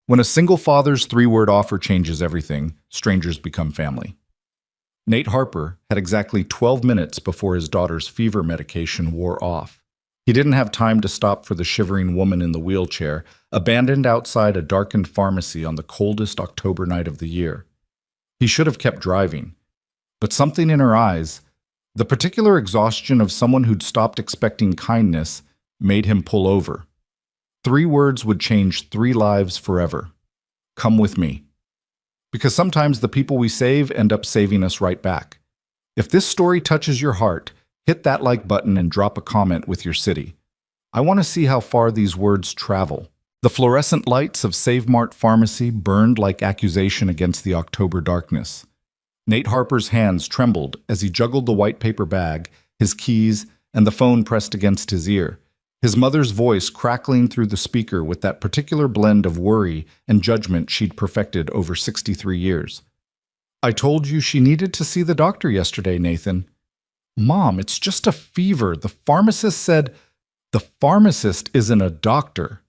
When a single father's three-word offer changes everything, strangers become family. Nate Harper had exactly 12 minutes before his daughter's fever medication wore off. He didn't have time to stop for the shivering woman in the wheelchair, abandoned outside a darkened pharmacy on the coldest October night of the year. He should have kept driving, but something in her eyes, the particular exhaustion of someone who'd stopped expecting kindness, made him pull over. 3 words would change 3 lives forever. Come with me. Because sometimes the people we save end up saving us right back. If this story touches your heart, hit that like button and drop a comment with your city. I want to see how far these words travel. The fluorescent lights of Save Mart Pharmacy burned like accusation against the October darkness. Nate Harper's hands trembled as he juggled the white paper bag, his keys, and the phone pressed against his ear. His mother's voice crackling through the speaker with that particular blend of worry and judgment she'd perfected over 63 years. I told you she needed to see the doctor yesterday, Nathan. Mom, it's just a fever. The pharmacist said. The pharmacist isn't a doctor.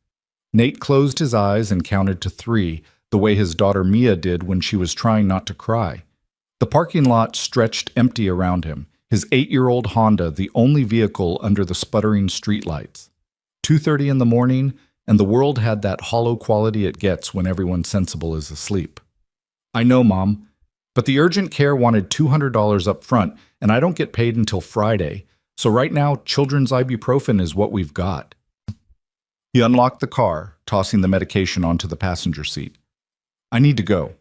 Nate closed his eyes and counted to 3, the way his daughter Mia did when she was trying not to cry. The parking lot stretched empty around him, his 8-year-old Honda the only vehicle under the sputtering streetlights. 2:30 in the morning, and the world had that hollow quality it gets when everyone sensible is asleep. I know, Mom, but the urgent care wanted $200 up front, and I don't get paid until Friday, so right now children's ibuprofen is what we've got. He unlocked the car, tossing the medication onto the passenger seat. I need to go.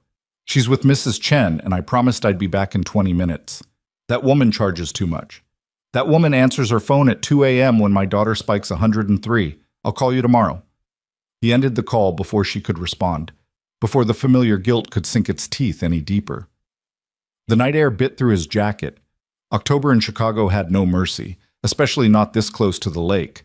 She's with Mrs. Chen, and I promised I'd be back in 20 minutes. That woman charges too much. That woman answers her phone at 2 a.m. when my daughter spikes 103. I'll call you tomorrow. He ended the call before she could respond, before the familiar guilt could sink its teeth any deeper. The night air bit through his jacket. October in Chicago had no mercy, especially not this close to the lake.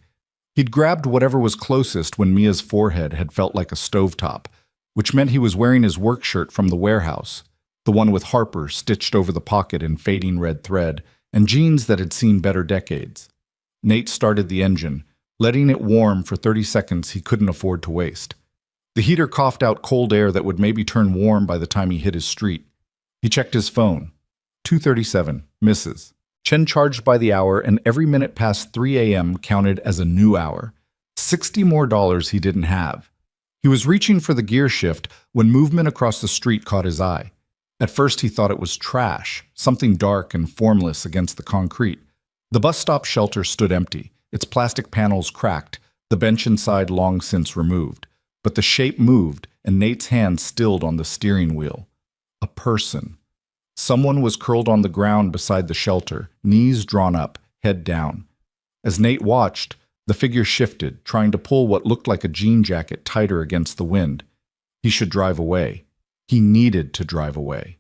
He'd grabbed whatever was closest when Mia's forehead had felt like a stovetop, which meant he was wearing his work shirt from the warehouse, the one with Harper stitched over the pocket in fading red thread, and jeans that had seen better decades. Nate started the engine, letting it warm for 30 seconds he couldn't afford to waste. The heater coughed out cold air that would maybe turn warm by the time he hit his street. He checked his phone. 2:37, misses. Chen charged by the hour, and every minute past 3 a.m. counted as a new hour. $60 more he didn't have. He was reaching for the gear shift when movement across the street caught his eye. At first he thought it was trash, something dark and formless against the concrete. The bus stop shelter stood empty, its plastic panels cracked, the bench inside long since removed. But the shape moved, and Nate's hand stilled on the steering wheel. A person. Someone was curled on the ground beside the shelter, knees drawn up, head down. As Nate watched, the figure shifted, trying to pull what looked like a jean jacket tighter against the wind. He should drive away. He needed to drive away.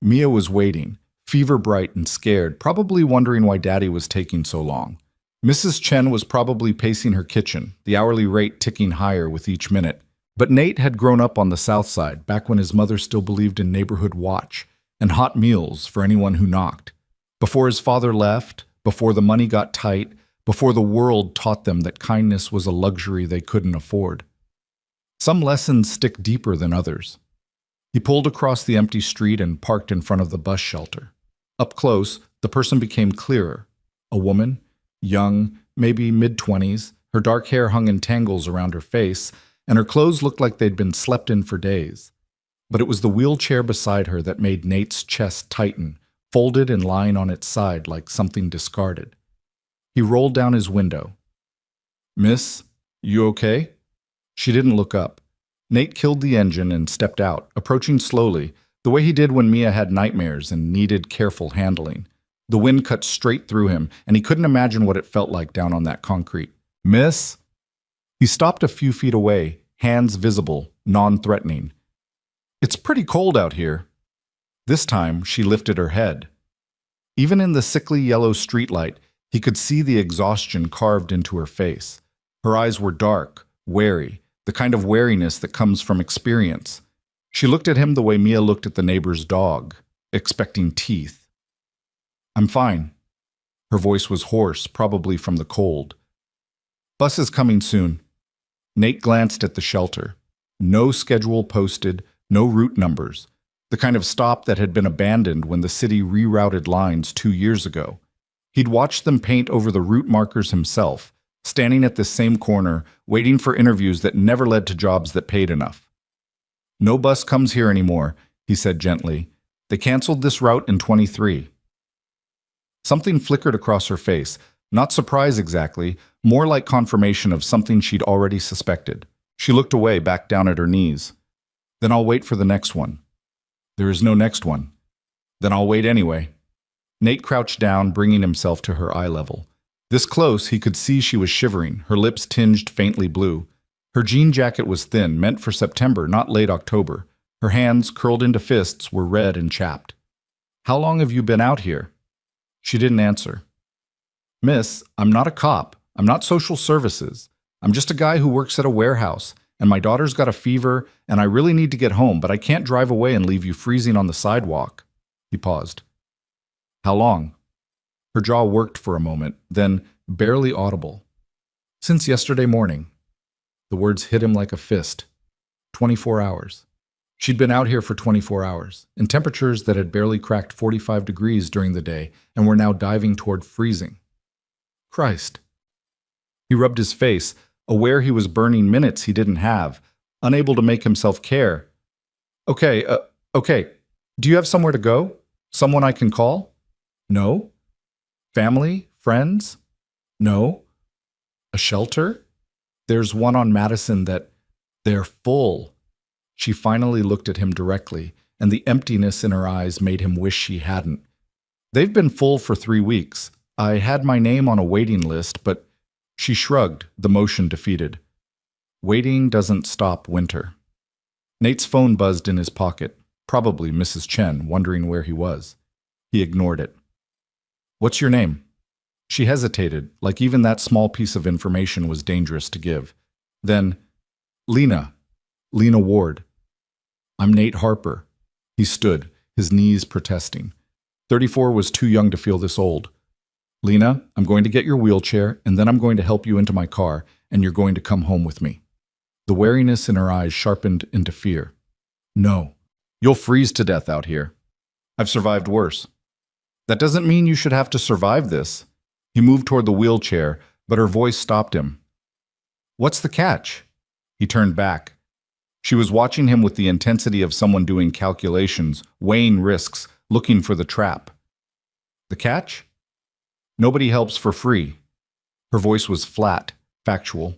Mia was waiting, fever-bright and scared, probably wondering why Daddy was taking so long. Mrs. Chen was probably pacing her kitchen, the hourly rate ticking higher with each minute. But Nate had grown up on the South Side, back when his mother still believed in neighborhood watch and hot meals for anyone who knocked. Before his father left, before the money got tight, before the world taught them that kindness was a luxury they couldn't afford. Some lessons stick deeper than others. He pulled across the empty street and parked in front of the bus shelter. Up close, the person became clearer. A woman, young, maybe mid-20s, her dark hair hung in tangles around her face, and her clothes looked like they'd been slept in for days. But it was the wheelchair beside her that made Nate's chest tighten, folded and lying on its side like something discarded. He rolled down his window. "Miss, you okay?" She didn't look up. Nate killed the engine and stepped out, approaching slowly, the way he did when Mia had nightmares and needed careful handling. The wind cut straight through him, and he couldn't imagine what it felt like down on that concrete. "Miss?" He stopped a few feet away, hands visible, non-threatening. "It's pretty cold out here." This time, she lifted her head. Even in the sickly yellow streetlight, he could see the exhaustion carved into her face. Her eyes were dark, wary, the kind of wariness that comes from experience. She looked at him the way Mia looked at the neighbor's dog, expecting teeth. "I'm fine." Her voice was hoarse, probably from the cold. "Bus is coming soon." Nate glanced at the shelter. No schedule posted, no route numbers. The kind of stop that had been abandoned when the city rerouted lines 2 years ago. He'd watched them paint over the route markers himself, standing at this same corner, waiting for interviews that never led to jobs that paid enough. "No bus comes here anymore," he said gently. "They canceled this route in 23. Something flickered across her face, not surprise exactly, more like confirmation of something she'd already suspected. She looked away, back down at her knees. "Then I'll wait for the next one." "There is no next one." "Then I'll wait anyway." Nate crouched down, bringing himself to her eye level. This close, he could see she was shivering, her lips tinged faintly blue. Her jean jacket was thin, meant for September, not late October. Her hands, curled into fists, were red and chapped. "How long have you been out here?" She didn't answer. "Miss, I'm not a cop. I'm not social services. I'm just a guy who works at a warehouse, and my daughter's got a fever, and I really need to get home, but I can't drive away and leave you freezing on the sidewalk." He paused. "How long?" Her jaw worked for a moment, then, barely audible. "Since yesterday morning." The words hit him like a fist. 24 hours. She'd been out here for 24 hours, in temperatures that had barely cracked 45 degrees during the day and were now diving toward freezing. Christ. He rubbed his face, aware he was burning minutes he didn't have, unable to make himself care. Okay. Do you have somewhere to go? Someone I can call?" "No." "Family? Friends?" "No." "A shelter?" "There's one on Madison that..." "They're full." She finally looked at him directly, and the emptiness in her eyes made him wish she hadn't. "They've been full for 3 weeks. I had my name on a waiting list, but..." She shrugged, the motion defeated. Waiting doesn't stop winter. Nate's phone buzzed in his pocket, probably Mrs. Chen, wondering where he was. He ignored it. "What's your name?" She hesitated, like even that small piece of information was dangerous to give. Then, Lena Ward." "I'm Nate Harper." He stood, his knees protesting. 34 was too young to feel this old. "Lena, I'm going to get your wheelchair, and then I'm going to help you into my car, and you're going to come home with me." The wariness in her eyes sharpened into fear. "No. You'll freeze to death out here. I've survived worse." "That doesn't mean you should have to survive this." He moved toward the wheelchair, but her voice stopped him. "What's the catch?" He turned back. She was watching him with the intensity of someone doing calculations, weighing risks, looking for the trap. "The catch? Nobody helps for free." Her voice was flat, factual.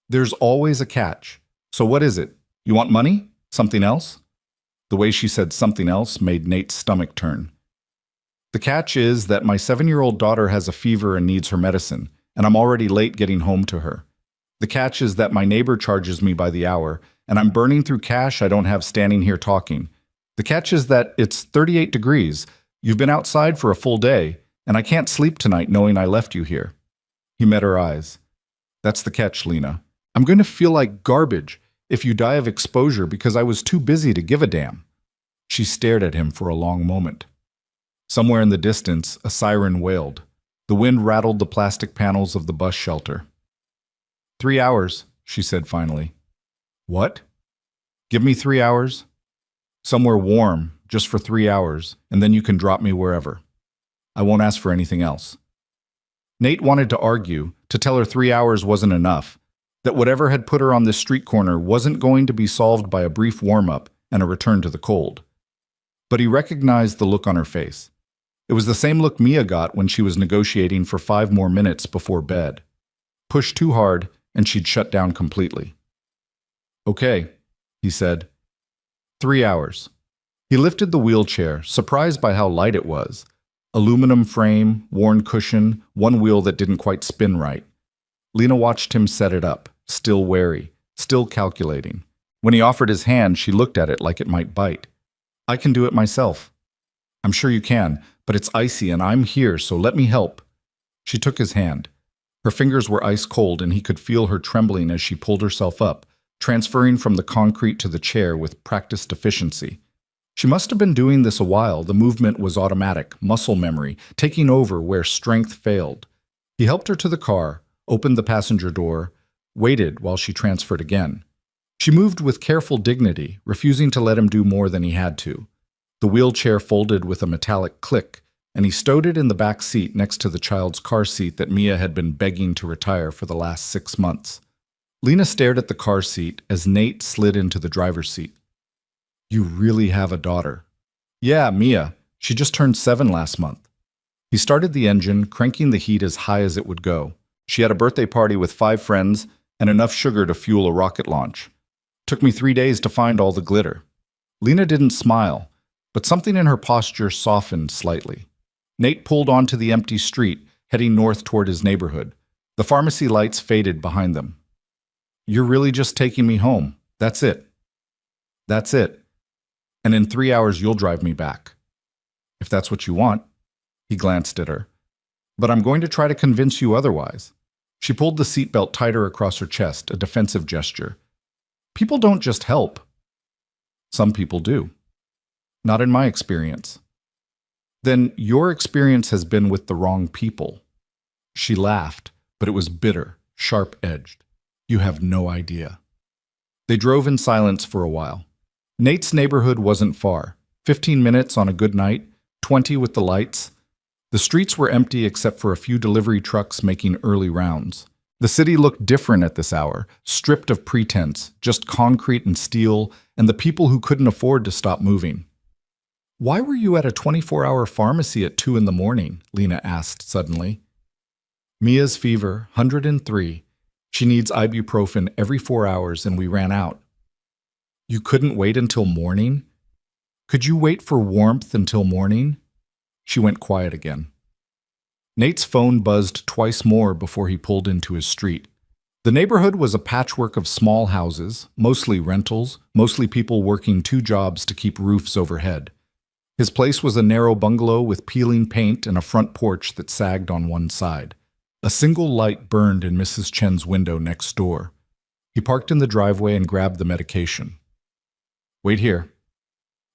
"There's always a catch. So what is it? You want money? Something else?" The way she said something else made Nate's stomach turn. "The catch is that my 7-year-old daughter has a fever and needs her medicine, and I'm already late getting home to her. The catch is that my neighbor charges me by the hour, and I'm burning through cash I don't have standing here talking. The catch is that it's 38 degrees, you've been outside for a full day, and I can't sleep tonight knowing I left you here." He met her eyes. "That's the catch, Lena. I'm going to feel like garbage if you die of exposure because I was too busy to give a damn." She stared at him for a long moment. Somewhere in the distance, a siren wailed. The wind rattled the plastic panels of the bus shelter. 3 hours, she said finally. "What?" "Give me 3 hours. Somewhere warm, just for 3 hours, and then you can drop me wherever. I won't ask for anything else." Nate wanted to argue, to tell her 3 hours wasn't enough, that whatever had put her on this street corner wasn't going to be solved by a brief warm-up and a return to the cold. But he recognized the look on her face. It was the same look Mia got when she was negotiating for 5 more minutes before bed. Push too hard, and she'd shut down completely. "Okay," he said. 3 hours. He lifted the wheelchair, surprised by how light it was. Aluminum frame, worn cushion, one wheel that didn't quite spin right. Lena watched him set it up, still wary, still calculating. When he offered his hand, she looked at it like it might bite. "I can do it myself." "I'm sure you can, but it's icy and I'm here, so let me help." She took his hand. Her fingers were ice cold and he could feel her trembling as she pulled herself up, transferring from the concrete to the chair with practiced efficiency. She must have been doing this a while. The movement was automatic, muscle memory, taking over where strength failed. He helped her to the car, opened the passenger door, waited while she transferred again. She moved with careful dignity, refusing to let him do more than he had to. The wheelchair folded with a metallic click, and he stowed it in the back seat next to the child's car seat that Mia had been begging to retire for the last 6 months. Lena stared at the car seat as Nate slid into the driver's seat. "You really have a daughter?" "Yeah, Mia. She just turned 7 last month." He started the engine, cranking the heat as high as it would go. She had a birthday party with 5 friends and enough sugar to fuel a rocket launch. Took me 3 days to find all the glitter. Lena didn't smile, but something in her posture softened slightly. Nate pulled onto the empty street, heading north toward his neighborhood. The pharmacy lights faded behind them. "You're really just taking me home. That's it." "That's it. And in 3 hours you'll drive me back." "If that's what you want." He glanced at her. "But I'm going to try to convince you otherwise." She pulled the seatbelt tighter across her chest, a defensive gesture. "People don't just help." "Some people do." "Not in my experience." "Then your experience has been with the wrong people." She laughed, but it was bitter, sharp-edged. "You have no idea." They drove in silence for a while. Nate's neighborhood wasn't far. 15 minutes on a good night, 20 with the lights. The streets were empty except for a few delivery trucks making early rounds. The city looked different at this hour, stripped of pretense, just concrete and steel, and the people who couldn't afford to stop moving. "Why were you at a 24-hour pharmacy at 2 in the morning?" Lena asked suddenly. "Mia's fever, 103. She needs ibuprofen every 4 hours and we ran out." "You couldn't wait until morning?" "Could you wait for warmth until morning?" She went quiet again. Nate's phone buzzed twice more before he pulled into his street. The neighborhood was a patchwork of small houses, mostly rentals, mostly people working 2 jobs to keep roofs overhead. His place was a narrow bungalow with peeling paint and a front porch that sagged on one side. A single light burned in Mrs. Chen's window next door. He parked in the driveway and grabbed the medication. "Wait here.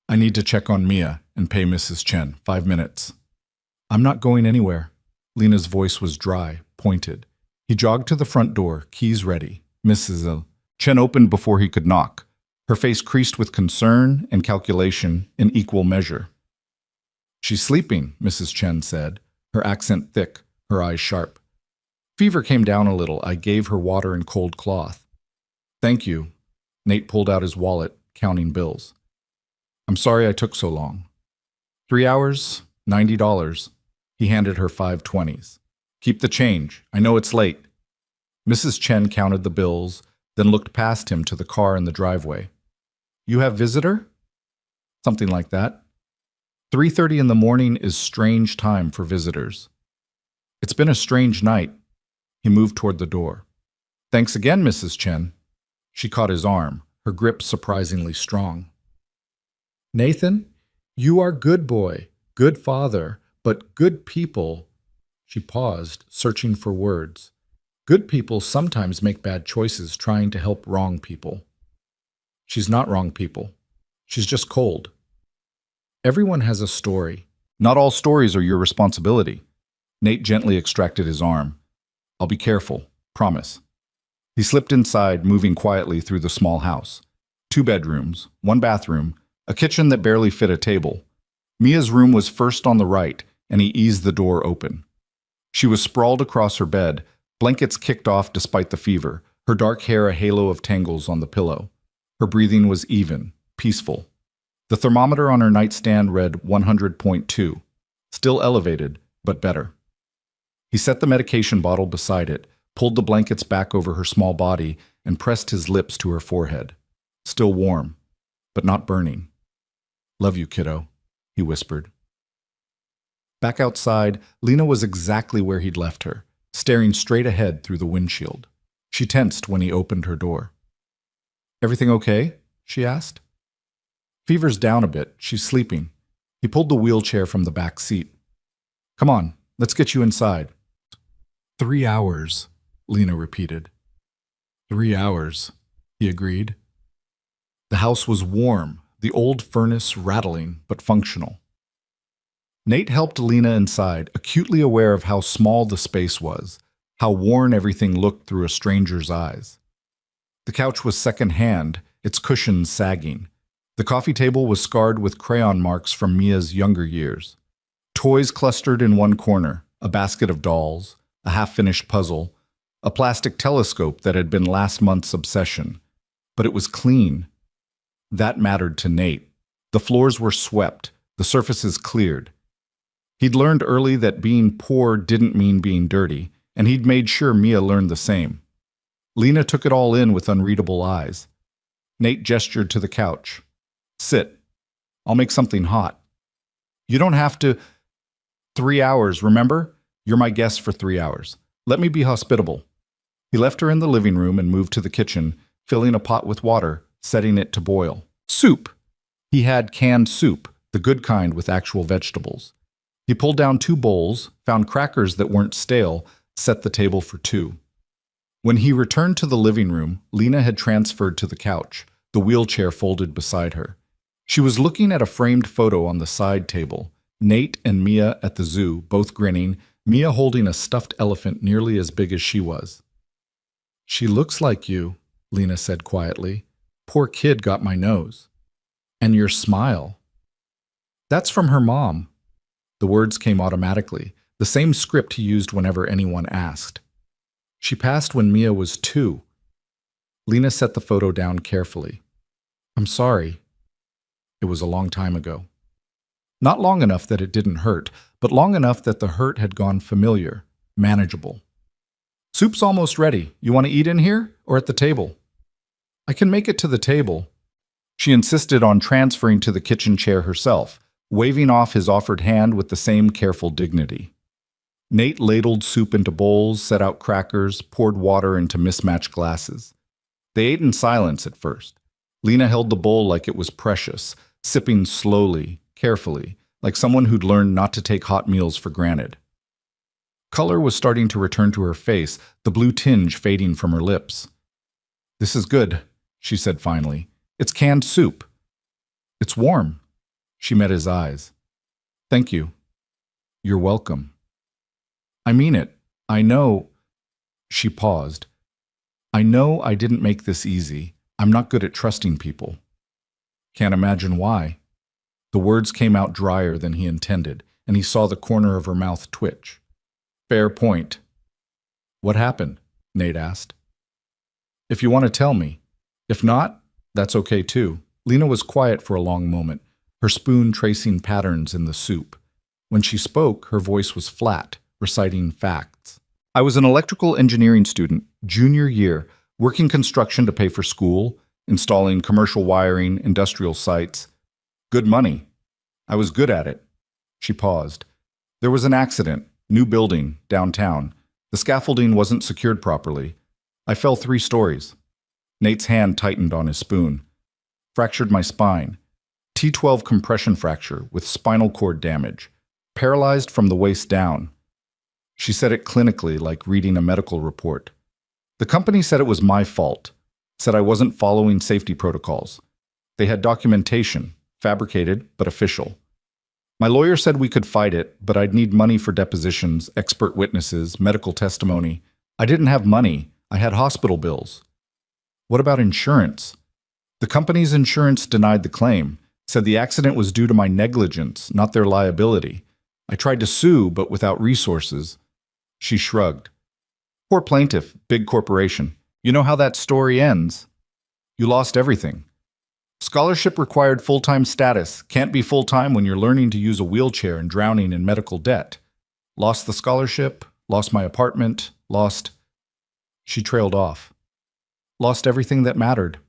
I need to check on Mia and pay Mrs. Chen. 5 minutes." "I'm not going anywhere." Lena's voice was dry, pointed. He jogged to the front door, keys ready. Mrs. Chen opened before he could knock. Her face creased with concern and calculation in equal measure. "She's sleeping," Mrs. Chen said, her accent thick, her eyes sharp. "Fever came down a little. I gave her water and cold cloth." "Thank you." Nate pulled out his wallet, counting bills. "I'm sorry I took so long." 3 hours, $90. He handed her 5 20s. "Keep the change. I know it's late." Mrs. Chen counted the bills, then looked past him to the car in the driveway. "You have visitor?" "Something like that." 3:30 in the morning is strange time for visitors. "It's been a strange night." He moved toward the door. "Thanks again, Mrs. Chen." She caught his arm, her grip surprisingly strong. "Nathan, you are good boy, good father, but good people." She paused, searching for words. "Good people sometimes make bad choices trying to help wrong people." "She's not wrong people. She's just cold." "Everyone has a story. Not all stories are your responsibility." Nate gently extracted his arm. "I'll be careful. Promise." He slipped inside, moving quietly through the small house. 2 bedrooms, 1 bathroom, a kitchen that barely fit a table. Mia's room was first on the right, and he eased the door open. She was sprawled across her bed, blankets kicked off despite the fever, her dark hair a halo of tangles on the pillow. Her breathing was even, peaceful. The thermometer on her nightstand read 100.2, still elevated, but better. He set the medication bottle beside it, pulled the blankets back over her small body, and pressed his lips to her forehead. Still warm, but not burning. "Love you, kiddo," he whispered. Back outside, Lena was exactly where he'd left her, staring straight ahead through the windshield. She tensed when he opened her door. "Everything okay?" she asked. "Fever's down a bit. She's sleeping." He pulled the wheelchair from the back seat. "Come on, let's get you inside." 3 hours, Lena repeated. 3 hours, he agreed. The house was warm, the old furnace rattling but functional. Nate helped Lena inside, acutely aware of how small the space was, how worn everything looked through a stranger's eyes. The couch was second-hand, its cushions sagging. The coffee table was scarred with crayon marks from Mia's younger years. Toys clustered in one corner, a basket of dolls, a half-finished puzzle, a plastic telescope that had been last month's obsession. But it was clean. That mattered to Nate. The floors were swept, the surfaces cleared. He'd learned early that being poor didn't mean being dirty, and he'd made sure Mia learned the same. Lena took it all in with unreadable eyes. Nate gestured to the couch. Sit. I'll make something hot. You don't have to. 3 hours, remember? You're my guest for 3 hours. Let me be hospitable. He left her in the living room and moved to the kitchen, filling a pot with water, setting it to boil. Soup. He had canned soup, the good kind with actual vegetables. He pulled down 2 bowls, found crackers that weren't stale, set the table for 2. When he returned to the living room, Lena had transferred to the couch, the wheelchair folded beside her. She was looking at a framed photo on the side table, Nate and Mia at the zoo, both grinning, Mia holding a stuffed elephant nearly as big as she was. She looks like you, Lena said quietly. Poor kid got my nose. And your smile. That's from her mom. The words came automatically, the same script he used whenever anyone asked. She passed when Mia was 2. Lena set the photo down carefully. I'm sorry. It was a long time ago. Not long enough that it didn't hurt, but long enough that the hurt had gone familiar, manageable. Soup's almost ready. You want to eat in here or at the table? I can make it to the table. She insisted on transferring to the kitchen chair herself, waving off his offered hand with the same careful dignity. Nate ladled soup into bowls, set out crackers, poured water into mismatched glasses. They ate in silence at first. Lena held the bowl like it was precious, sipping slowly, carefully, like someone who'd learned not to take hot meals for granted. Color was starting to return to her face, the blue tinge fading from her lips. This is good, she said finally. It's canned soup. It's warm. She met his eyes. Thank you. You're welcome. I mean it. I know. She paused. I know I didn't make this easy. I'm not good at trusting people. Can't imagine why. The words came out drier than he intended, and he saw the corner of her mouth twitch. Fair point. What happened? Nate asked. If you want to tell me. If not, that's okay too. Lena was quiet for a long moment, her spoon tracing patterns in the soup. When she spoke, her voice was flat, reciting facts. I was an electrical engineering student, junior year, working construction to pay for school, installing commercial wiring, industrial sites. Good money. I was good at it. She paused. There was an accident, new building, downtown. The scaffolding wasn't secured properly. I fell 3 stories. Nate's hand tightened on his spoon. Fractured my spine. T12 compression fracture with spinal cord damage. Paralyzed from the waist down. She said it clinically, like reading a medical report. The company said it was my fault. Said I wasn't following safety protocols. They had documentation, fabricated but official. My lawyer said we could fight it, but I'd need money for depositions, expert witnesses, medical testimony. I didn't have money. I had hospital bills. What about insurance? The company's insurance denied the claim, said the accident was due to my negligence, not their liability. I tried to sue, but without resources. She shrugged. Poor plaintiff, big corporation. You know how that story ends. You lost everything. Scholarship required full-time status. Can't be full-time when you're learning to use a wheelchair and drowning in medical debt. Lost the scholarship, lost my apartment, lost... She trailed off. Lost everything that mattered.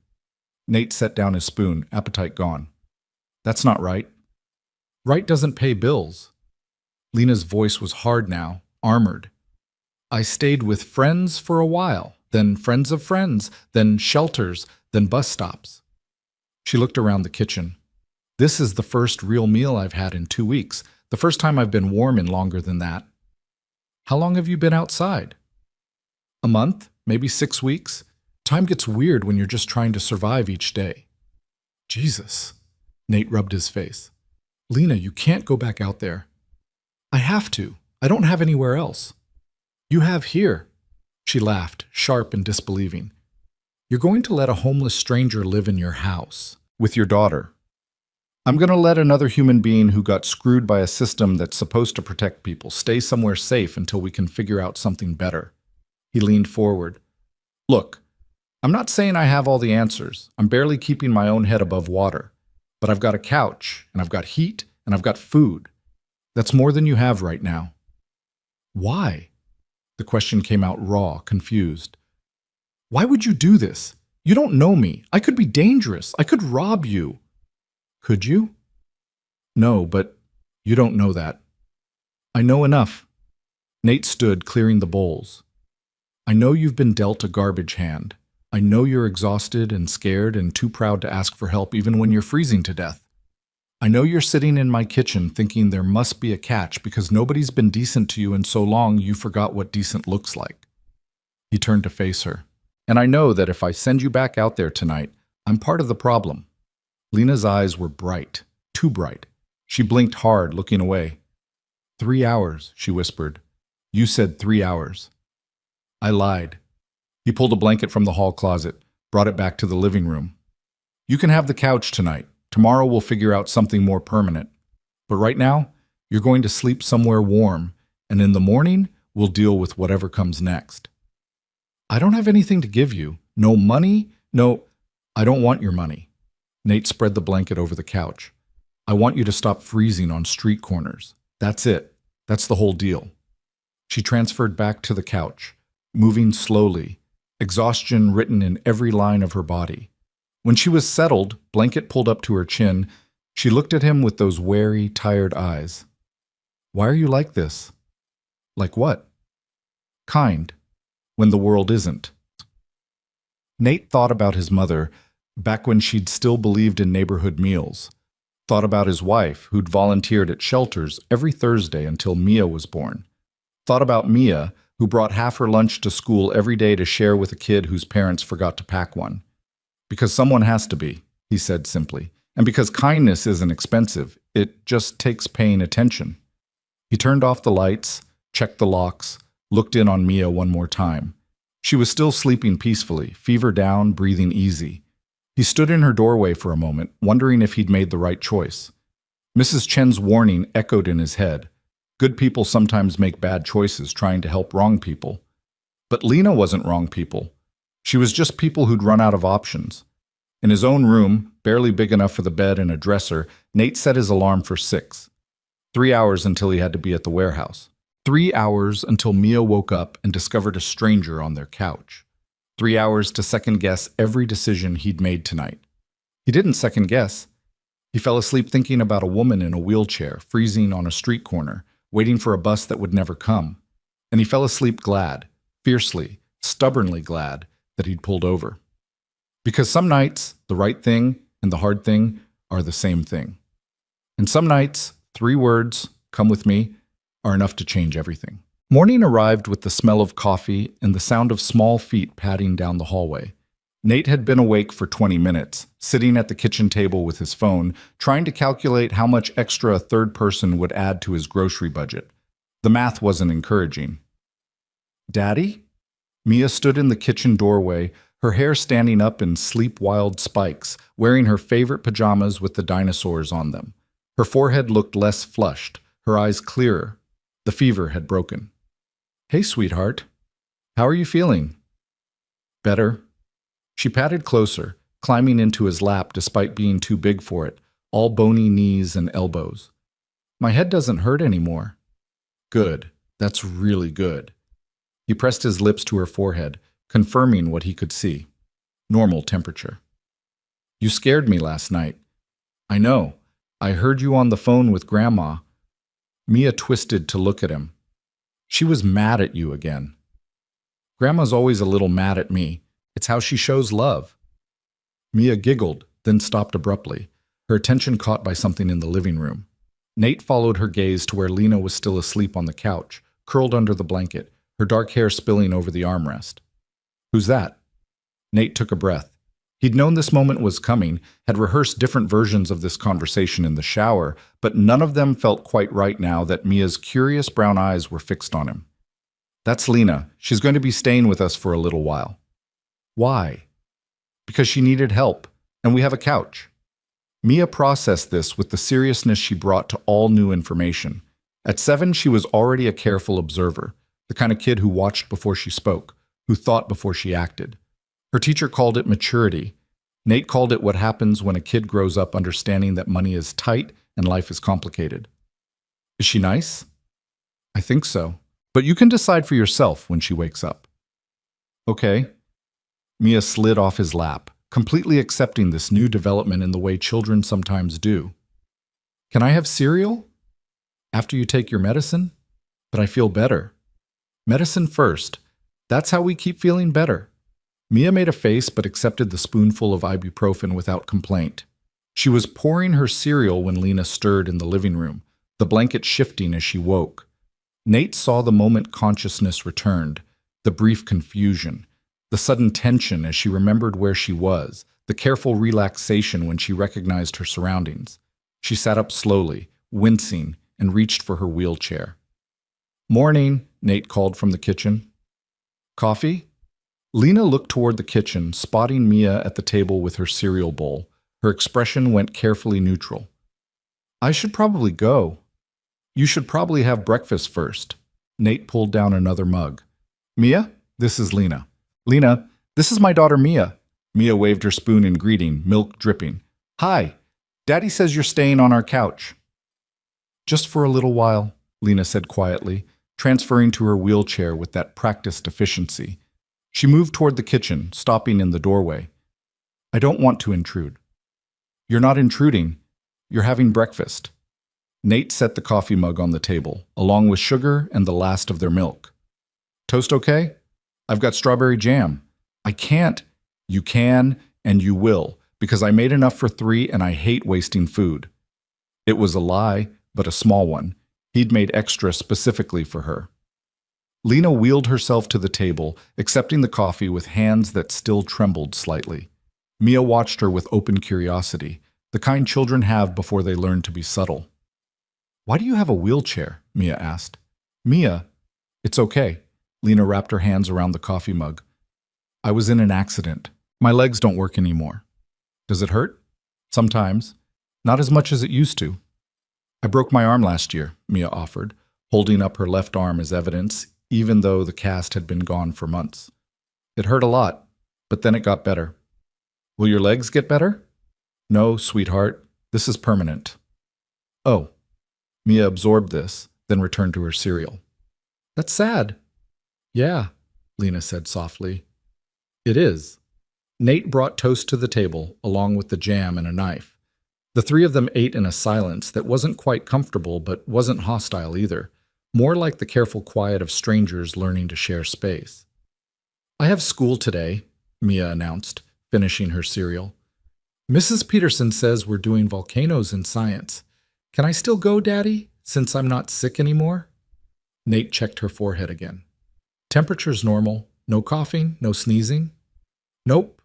Nate set down his spoon, appetite gone. That's not right. Right doesn't pay bills. Lena's voice was hard now, armored. I stayed with friends for a while, then friends of friends, then shelters, then bus stops. She looked around the kitchen. This is the first real meal I've had in 2 weeks, the first time I've been warm in longer than that. How long have you been outside? A month, maybe 6 weeks. Time gets weird when you're just trying to survive each day. Jesus. Nate rubbed his face. Lena, you can't go back out there. I have to. I don't have anywhere else. You have here. She laughed, sharp and disbelieving. You're going to let a homeless stranger live in your house with your daughter. I'm going to let another human being who got screwed by a system that's supposed to protect people stay somewhere safe until we can figure out something better. He leaned forward. Look, I'm not saying I have all the answers. I'm barely keeping my own head above water. But I've got a couch, and I've got heat, and I've got food. That's more than you have right now. Why? The question came out raw, confused. Why would you do this? You don't know me. I could be dangerous. I could rob you. Could you? No, but you don't know that. I know enough. Nate stood, clearing the bowls. I know you've been dealt a garbage hand. I know you're exhausted and scared and too proud to ask for help even when you're freezing to death. I know you're sitting in my kitchen thinking there must be a catch because nobody's been decent to you in so long you forgot what decent looks like. He turned to face her. And I know that if I send you back out there tonight, I'm part of the problem. Lena's eyes were bright, too bright. She blinked hard, looking away. 3 hours, she whispered. You said 3 hours. I lied. He pulled a blanket from the hall closet, brought it back to the living room. You can have the couch tonight. Tomorrow we'll figure out something more permanent. But right now, you're going to sleep somewhere warm, and in the morning, we'll deal with whatever comes next. I don't have anything to give you. No money, no... I don't want your money. Nate spread the blanket over the couch. I want you to stop freezing on street corners. That's it. That's the whole deal. She transferred back to the couch, moving slowly, exhaustion written in every line of her body. When she was settled, blanket pulled up to her chin, she looked at him with those wary, tired eyes. Why are you like this? Like what? Kind, when the world isn't. Nate thought about his mother, back when she'd still believed in neighborhood meals. Thought about his wife, who'd volunteered at shelters every Thursday until Mia was born. Thought about Mia, who brought half her lunch to school every day to share with a kid whose parents forgot to pack one. Because someone has to be, he said simply. And because kindness isn't expensive, it just takes paying attention. He turned off the lights, checked the locks, looked in on Mia one more time. She was still sleeping peacefully, fever down, breathing easy. He stood in her doorway for a moment, wondering if he'd made the right choice. Mrs. Chen's warning echoed in his head. Good people sometimes make bad choices trying to help wrong people. But Lena wasn't wrong people. She was just people who'd run out of options. In his own room, barely big enough for the bed and a dresser, Nate set his alarm for 6. 3 hours until he had to be at the warehouse. 3 hours until Mia woke up and discovered a stranger on their couch. 3 hours to second-guess every decision he'd made tonight. He didn't second-guess. He fell asleep thinking about a woman in a wheelchair, freezing on a street corner, waiting for a bus that would never come. And he fell asleep glad, fiercely, stubbornly glad, that he'd pulled over. Because some nights, the right thing and the hard thing are the same thing. And some nights, 3 words, come with me, are enough to change everything. Morning arrived with the smell of coffee and the sound of small feet padding down the hallway. Nate had been awake for 20 minutes, sitting at the kitchen table with his phone, trying to calculate how much extra a third person would add to his grocery budget. The math wasn't encouraging. Daddy? Mia stood in the kitchen doorway, her hair standing up in sleep-wild spikes, wearing her favorite pajamas with the dinosaurs on them. Her forehead looked less flushed, her eyes clearer. The fever had broken. Hey, sweetheart. How are you feeling? Better. She patted closer, climbing into his lap despite being too big for it, all bony knees and elbows. My head doesn't hurt anymore. Good. That's really good. He pressed his lips to her forehead, confirming what he could see. Normal temperature. You scared me last night. I know. I heard you on the phone with Grandma. Mia twisted to look at him. She was mad at you again. Grandma's always a little mad at me. It's how she shows love. Mia giggled, then stopped abruptly, her attention caught by something in the living room. Nate followed her gaze to where Lena was still asleep on the couch, curled under the blanket, her dark hair spilling over the armrest. Who's that? Nate took a breath. He'd known this moment was coming, had rehearsed different versions of this conversation in the shower, but none of them felt quite right now that Mia's curious brown eyes were fixed on him. That's Lena. She's going to be staying with us for a little while. Why? Because she needed help, and we have a couch. Mia processed this with the seriousness she brought to all new information. At 7, she was already a careful observer, the kind of kid who watched before she spoke, who thought before she acted. Her teacher called it maturity. Nate called it what happens when a kid grows up understanding that money is tight and life is complicated. Is she nice? I think so. But you can decide for yourself when she wakes up. Okay. Mia slid off his lap, completely accepting this new development in the way children sometimes do. Can I have cereal? After you take your medicine? But I feel better. Medicine first. That's how we keep feeling better. Mia made a face but accepted the spoonful of ibuprofen without complaint. She was pouring her cereal when Lena stirred in the living room, the blanket shifting as she woke. Nate saw the moment consciousness returned, the brief confusion, the sudden tension as she remembered where she was, the careful relaxation when she recognized her surroundings. She sat up slowly, wincing, and reached for her wheelchair. "Morning," Nate called from the kitchen. "Coffee?" Lena looked toward the kitchen, spotting Mia at the table with her cereal bowl. Her expression went carefully neutral. "I should probably go." "You should probably have breakfast first." Nate pulled down another mug. "Mia, this is Lena." "Lena, this is my daughter Mia." Mia waved her spoon in greeting, milk dripping. "Hi, Daddy says you're staying on our couch." "Just for a little while," Lena said quietly, transferring to her wheelchair with that practiced efficiency. She moved toward the kitchen, stopping in the doorway. "I don't want to intrude." "You're not intruding. You're having breakfast." Nate set the coffee mug on the table, along with sugar and the last of their milk. "Toast okay? I've got strawberry jam." "I can't." "You can, and you will, because I made enough for 3 and I hate wasting food." It was a lie, but a small one. He'd made extra specifically for her. Lena wheeled herself to the table, accepting the coffee with hands that still trembled slightly. Mia watched her with open curiosity, the kind children have before they learn to be subtle. "Why do you have a wheelchair?" Mia asked. "Mia, it's okay." Lena wrapped her hands around the coffee mug. "I was in an accident. My legs don't work anymore." "Does it hurt?" "Sometimes. Not as much as it used to." "I broke my arm last year," Mia offered, holding up her left arm as evidence, even though the cast had been gone for months. "It hurt a lot, but then it got better." "Will your legs get better?" "No, sweetheart. This is permanent." "Oh." Mia absorbed this, then returned to her cereal. "That's sad." "Yeah," Lena said softly. "It is." Nate brought toast to the table, along with the jam and a knife. The 3 of them ate in a silence that wasn't quite comfortable but wasn't hostile either, more like the careful quiet of strangers learning to share space. "I have school today," Mia announced, finishing her cereal. "Mrs. Peterson says we're doing volcanoes in science. Can I still go, Daddy, since I'm not sick anymore?" Nate checked her forehead again. "Temperature's normal. No coughing, no sneezing?" "Nope."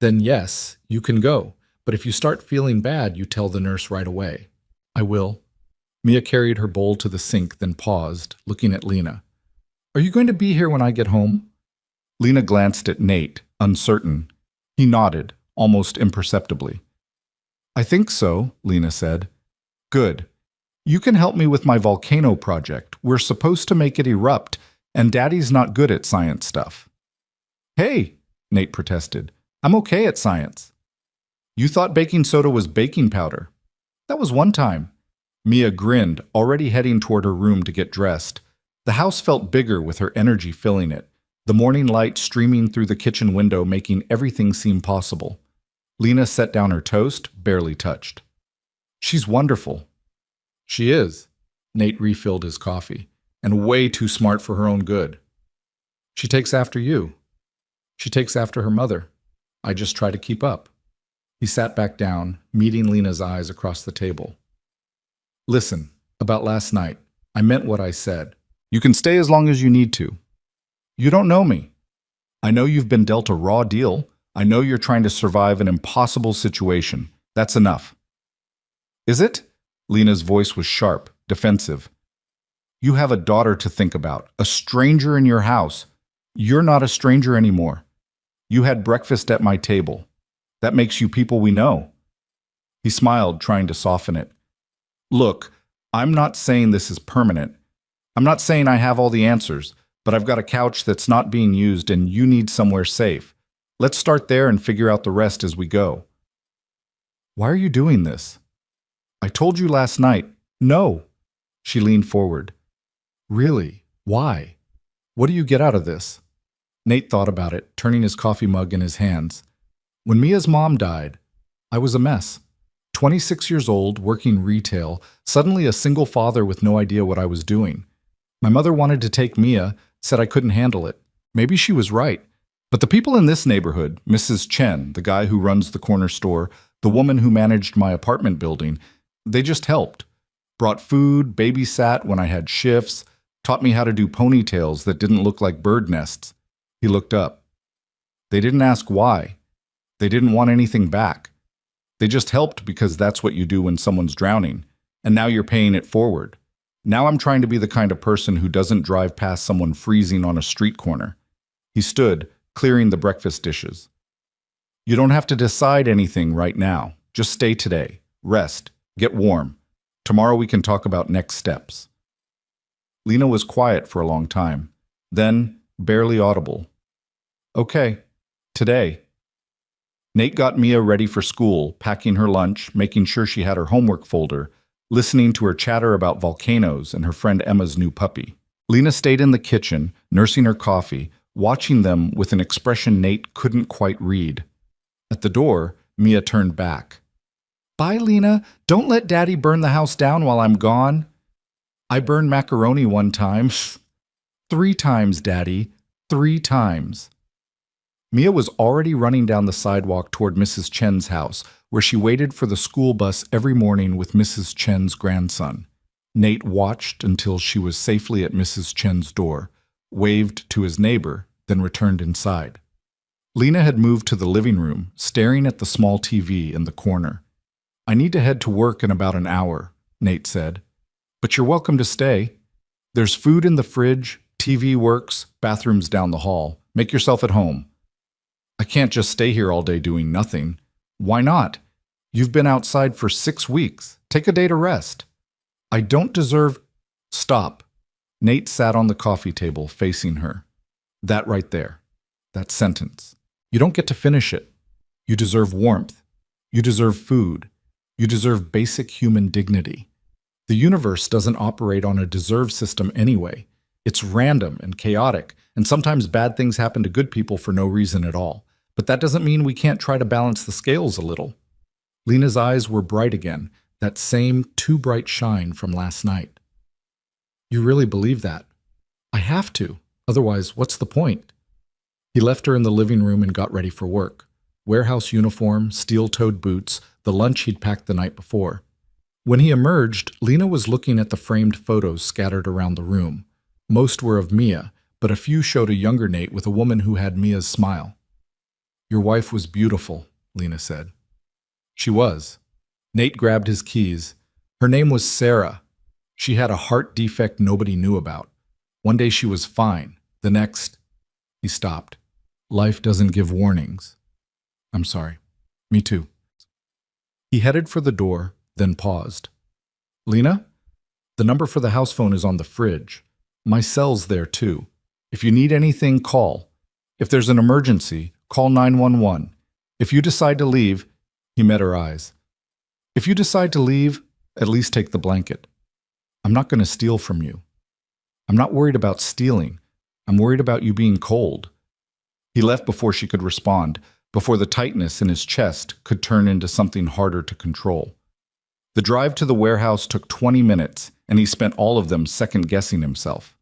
"Then yes, you can go. But if you start feeling bad, you tell the nurse right away." "I will." Mia carried her bowl to the sink, then paused, looking at Lena. "Are you going to be here when I get home?" Lena glanced at Nate, uncertain. He nodded, almost imperceptibly. "I think so," Lena said. "Good. You can help me with my volcano project. We're supposed to make it erupt, and Daddy's not good at science stuff." "Hey," Nate protested. "I'm okay at science." "You thought baking soda was baking powder." "That was one time." Mia grinned, already heading toward her room to get dressed. The house felt bigger with her energy filling it, the morning light streaming through the kitchen window making everything seem possible. Lena set down her toast, barely touched. "She's wonderful." "She is." Nate refilled his coffee. "And way too smart for her own good." "She takes after you." "She takes after her mother. I just try to keep up." He sat back down, meeting Lena's eyes across the table. "Listen, about last night, I meant what I said. You can stay as long as you need to. You don't know me. I know you've been dealt a raw deal. I know you're trying to survive an impossible situation. That's enough." "Is it?" Lena's voice was sharp, defensive. "You have a daughter to think about, a stranger in your house. You're not a stranger anymore." You had breakfast at my table. That makes you people we know." He smiled, trying to soften it. "Look, I'm not saying this is permanent. I'm not saying I have all the answers, but I've got a couch that's not being used and you need somewhere safe. Let's start there and figure out the rest as we go." "Why are you doing this?" "I told you last night." "No." She leaned forward. "Really? Why? What do you get out of this?" Nate thought about it, turning his coffee mug in his hands. "When Mia's mom died, I was a mess. 26 years old, working retail, suddenly a single father with no idea what I was doing. My mother wanted to take Mia, said I couldn't handle it. Maybe she was right. But the people in this neighborhood, Mrs. Chen, the guy who runs the corner store, the woman who managed my apartment building, they just helped. Brought food, babysat when I had shifts, taught me how to do ponytails that didn't look like bird nests." He looked up. "They didn't ask why. They didn't want anything back. They just helped because that's what you do when someone's drowning. And now you're paying it forward. Now I'm trying to be the kind of person who doesn't drive past someone freezing on a street corner." He stood, clearing the breakfast dishes. "You don't have to decide anything right now. Just stay today. Rest. Get warm. Tomorrow we can talk about next steps." Lena was quiet for a long time. Then, barely audible, "Okay, today." Nate got Mia ready for school, packing her lunch, making sure she had her homework folder, listening to her chatter about volcanoes and her friend Emma's new puppy. Lena stayed in the kitchen, nursing her coffee, watching them with an expression Nate couldn't quite read. At the door, Mia turned back. "Bye, Lena. Don't let Daddy burn the house down while I'm gone." "I burned macaroni one time." 3 times, Daddy. 3 times. Mia was already running down the sidewalk toward Mrs. Chen's house, where she waited for the school bus every morning with Mrs. Chen's grandson. Nate watched until she was safely at Mrs. Chen's door, waved to his neighbor, then returned inside. Lena had moved to the living room, staring at the small TV in the corner. "I need to head to work in about an hour," Nate said. "But you're welcome to stay. There's food in the fridge, TV works, bathrooms down the hall. Make yourself at home." "I can't just stay here all day doing nothing." "Why not? You've been outside for 6 weeks. Take a day to rest." "I don't deserve—" "Stop." Nate sat on the coffee table, facing her. "That right there. That sentence. You don't get to finish it. You deserve warmth. You deserve food. You deserve basic human dignity. The universe doesn't operate on a deserve system anyway. It's random and chaotic, and sometimes bad things happen to good people for no reason at all. But that doesn't mean we can't try to balance the scales a little." Lena's eyes were bright again, that same too bright shine from last night. "You really believe that?" "I have to. Otherwise, what's the point?" He left her in the living room and got ready for work. Warehouse uniform, steel-toed boots, the lunch he'd packed the night before. When he emerged, Lena was looking at the framed photos scattered around the room. Most were of Mia, but a few showed a younger Nate with a woman who had Mia's smile. "Your wife was beautiful," Lena said. She was. Nate grabbed his keys. Her name was Sarah. She had a heart defect nobody knew about. One day she was fine. The next— He stopped. "Life doesn't give warnings." "I'm sorry." "Me too." He headed for the door, then paused. "Lena? The number for the house phone is on the fridge. My cell's there too. If you need anything, call. If there's an emergency, call 911. If you decide to leave—" He met her eyes. "If you decide to leave, at least take the blanket. I'm not going to steal from you. I'm not worried about stealing. I'm worried about you being cold." He left before she could respond, before the tightness in his chest could turn into something harder to control. The drive to the warehouse took 20 minutes, and he spent all of them second-guessing himself.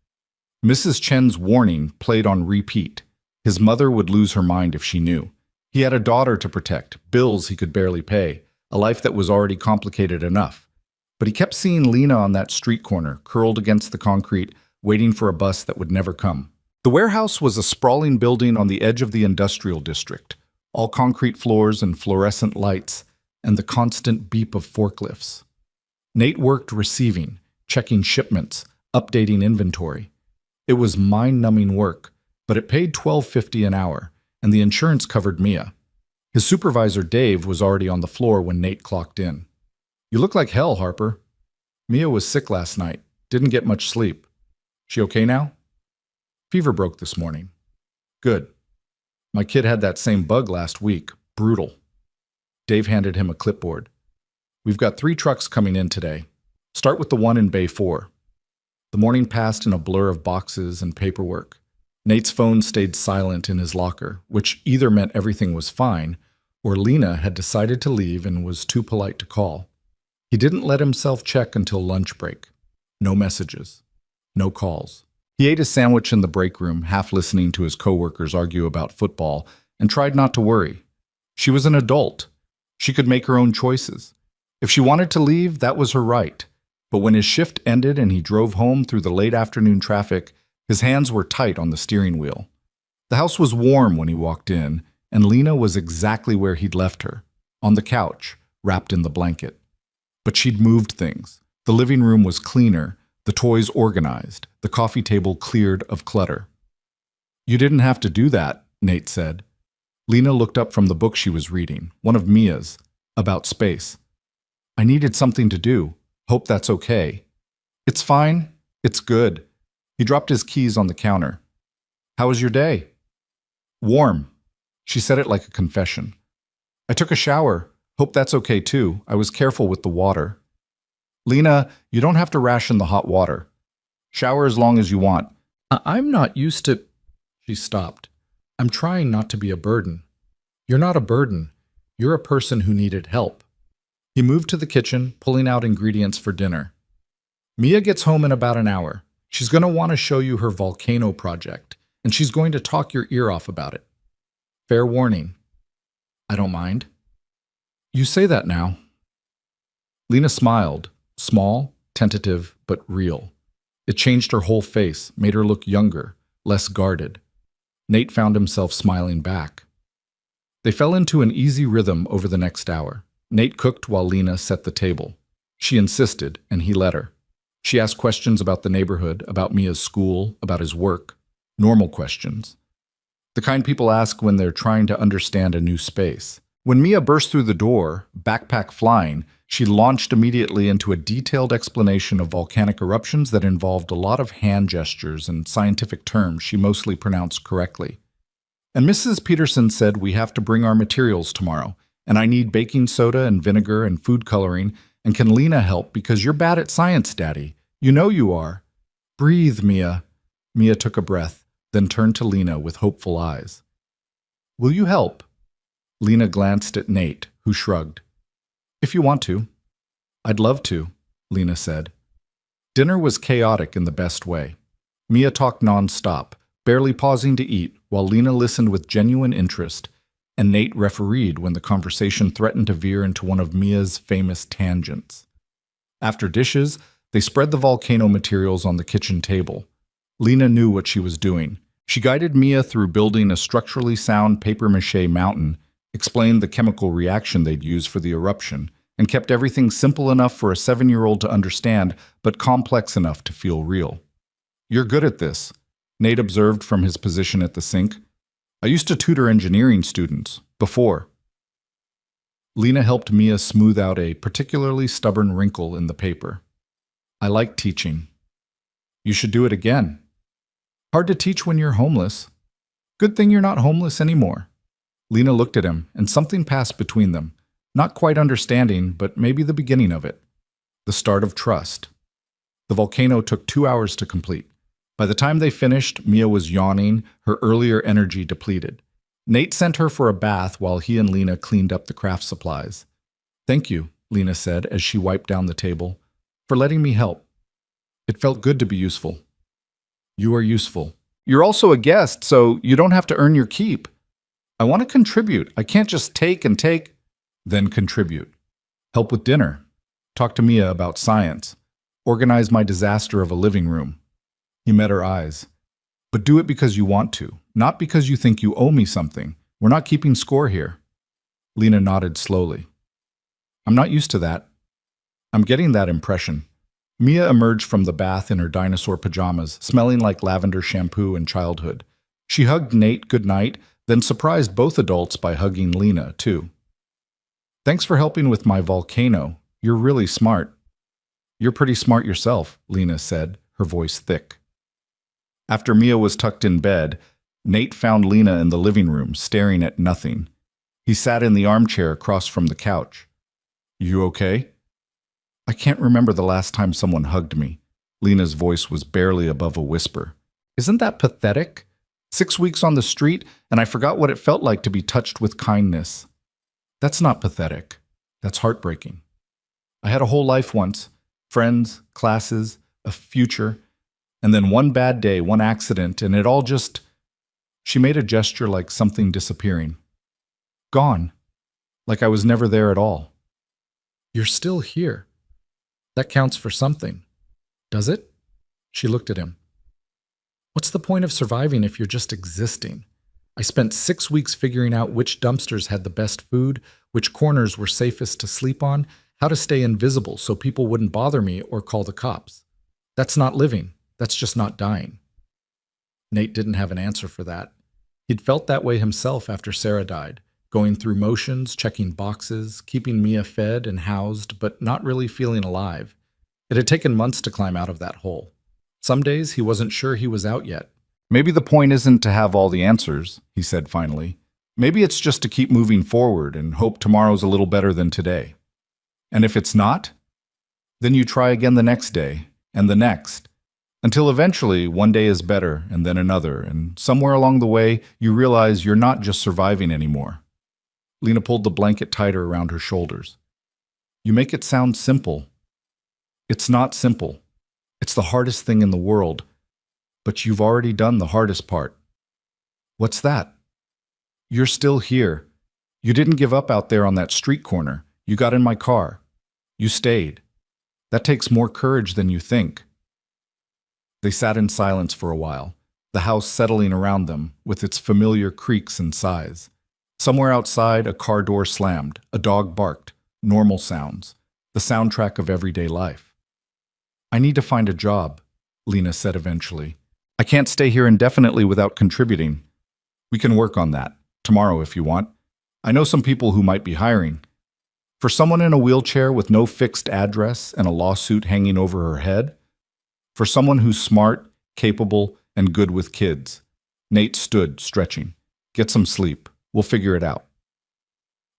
Mrs. Chen's warning played on repeat. His mother would lose her mind if she knew. He had a daughter to protect, bills he could barely pay, a life that was already complicated enough. But he kept seeing Lena on that street corner, curled against the concrete, waiting for a bus that would never come. The warehouse was a sprawling building on the edge of the industrial district, all concrete floors and fluorescent lights, and the constant beep of forklifts. Nate worked receiving, checking shipments, updating inventory. It was mind-numbing work, but it paid $12.50 an hour, and the insurance covered Mia. His supervisor, Dave, was already on the floor when Nate clocked in. "You look like hell, Harper." "Mia was sick last night. Didn't get much sleep." "She okay now?" "Fever broke this morning." "Good. My kid had that same bug last week. Brutal." Dave handed him a clipboard. "We've got 3 trucks coming in today. Start with the one in Bay 4. The morning passed in a blur of boxes and paperwork. Nate's phone stayed silent in his locker, which either meant everything was fine, or Lena had decided to leave and was too polite to call. He didn't let himself check until lunch break. No messages. No calls. He ate a sandwich in the break room, half listening to his coworkers argue about football, and tried not to worry. She was an adult. She could make her own choices. If she wanted to leave, that was her right. But when his shift ended and he drove home through the late afternoon traffic, his hands were tight on the steering wheel. The house was warm when he walked in, and Lena was exactly where he'd left her, on the couch, wrapped in the blanket. But she'd moved things. The living room was cleaner, the toys organized, the coffee table cleared of clutter. "You didn't have to do that," Nate said. Lena looked up from the book she was reading, one of Mia's, about space. "I needed something to do. Hope that's okay." "It's fine. It's good." He dropped his keys on the counter. "How was your day?" "Warm." She said it like a confession. "I took a shower. Hope that's okay too. I was careful with the water." "Lena, you don't have to ration the hot water. Shower as long as you want." "I'm not used to—" She stopped. "I'm trying not to be a burden." "You're not a burden. You're a person who needed help." He moved to the kitchen, pulling out ingredients for dinner. "Mia gets home in about an hour. She's going to want to show you her volcano project, and she's going to talk your ear off about it. Fair warning." "I don't mind." "You say that now." Lena smiled, small, tentative, but real. It changed her whole face, made her look younger, less guarded. Nate found himself smiling back. They fell into an easy rhythm over the next hour. Nate cooked while Lena set the table. She insisted, and he let her. She asked questions about the neighborhood, about Mia's school, about his work. Normal questions. The kind people ask when they're trying to understand a new space. When Mia burst through the door, backpack flying, she launched immediately into a detailed explanation of volcanic eruptions that involved a lot of hand gestures and scientific terms she mostly pronounced correctly. "And Mrs. Peterson said we have to bring our materials tomorrow, and I need baking soda and vinegar and food coloring, and can Lena help because you're bad at science, Daddy. You know you are." "Breathe, Mia." Mia took a breath, then turned to Lena with hopeful eyes. "Will you help?" Lena glanced at Nate, who shrugged. "If you want to." "I'd love to," Lena said. Dinner was chaotic in the best way. Mia talked non-stop, barely pausing to eat, while Lena listened with genuine interest, and Nate refereed when the conversation threatened to veer into one of Mia's famous tangents. After dishes, they spread the volcano materials on the kitchen table. Lena knew what she was doing. She guided Mia through building a structurally sound papier-mâché mountain, explained the chemical reaction they'd use for the eruption, and kept everything simple enough for a 7-year-old to understand, but complex enough to feel real. "You're good at this," Nate observed from his position at the sink. "I used to tutor engineering students, before." Lena helped Mia smooth out a particularly stubborn wrinkle in the paper. "I like teaching." "You should do it again." "Hard to teach when you're homeless." "Good thing you're not homeless anymore." Lena looked at him, and something passed between them. Not quite understanding, but maybe the beginning of it. The start of trust. The volcano took 2 hours to complete. By the time they finished, Mia was yawning, her earlier energy depleted. Nate sent her for a bath while he and Lena cleaned up the craft supplies. "Thank you," Lena said as she wiped down the table, "for letting me help. It felt good to be useful." "You are useful. You're also a guest, so you don't have to earn your keep." "I want to contribute. I can't just take and take." "Then contribute. Help with dinner. Talk to Mia about science. Organize my disaster of a living room." He met her eyes. "But do it because you want to, not because you think you owe me something. We're not keeping score here." Lena nodded slowly. "I'm not used to that." "I'm getting that impression." Mia emerged from the bath in her dinosaur pajamas, smelling like lavender shampoo and childhood. She hugged Nate goodnight, then surprised both adults by hugging Lena, too. "Thanks for helping with my volcano. You're really smart." "You're pretty smart yourself," Lena said, her voice thick. After Mia was tucked in bed, Nate found Lena in the living room, staring at nothing. He sat in the armchair across from the couch. "You okay?" "I can't remember the last time someone hugged me." Lena's voice was barely above a whisper. "Isn't that pathetic? 6 weeks on the street, and I forgot what it felt like to be touched with kindness." "That's not pathetic. That's heartbreaking. I had a whole life once. Friends, classes, a future. And then one bad day, one accident, and it all just..." She made a gesture like something disappearing. "Gone. Like I was never there at all." "You're still here. That counts for something. Does it?" She looked at him. "What's the point of surviving if you're just existing? I spent 6 weeks figuring out which dumpsters had the best food, which corners were safest to sleep on, how to stay invisible so people wouldn't bother me or call the cops. That's not living. That's just not dying." Nate didn't have an answer for that. He'd felt that way himself after Sarah died, going through motions, checking boxes, keeping Mia fed and housed, but not really feeling alive. It had taken months to climb out of that hole. Some days he wasn't sure he was out yet. "Maybe the point isn't to have all the answers," he said finally. "Maybe it's just to keep moving forward and hope tomorrow's a little better than today. And if it's not, then you try again the next day, and the next, until eventually one day is better and then another, and somewhere along the way you realize you're not just surviving anymore." Lena pulled the blanket tighter around her shoulders. "You make it sound simple. It's not simple. It's the hardest thing in the world. But you've already done the hardest part." "What's that?" "You're still here. You didn't give up out there on that street corner. You got in my car. You stayed. That takes more courage than you think." They sat in silence for a while, the house settling around them with its familiar creaks and sighs. Somewhere outside, a car door slammed, a dog barked, normal sounds, the soundtrack of everyday life. "I need to find a job," Lena said eventually. "I can't stay here indefinitely without contributing." "We can work on that, tomorrow if you want. I know some people who might be hiring." For someone in a wheelchair with no fixed address and a lawsuit hanging over her head? For someone who's smart, capable, and good with kids? Nate stood, stretching. "Get some sleep. We'll figure it out."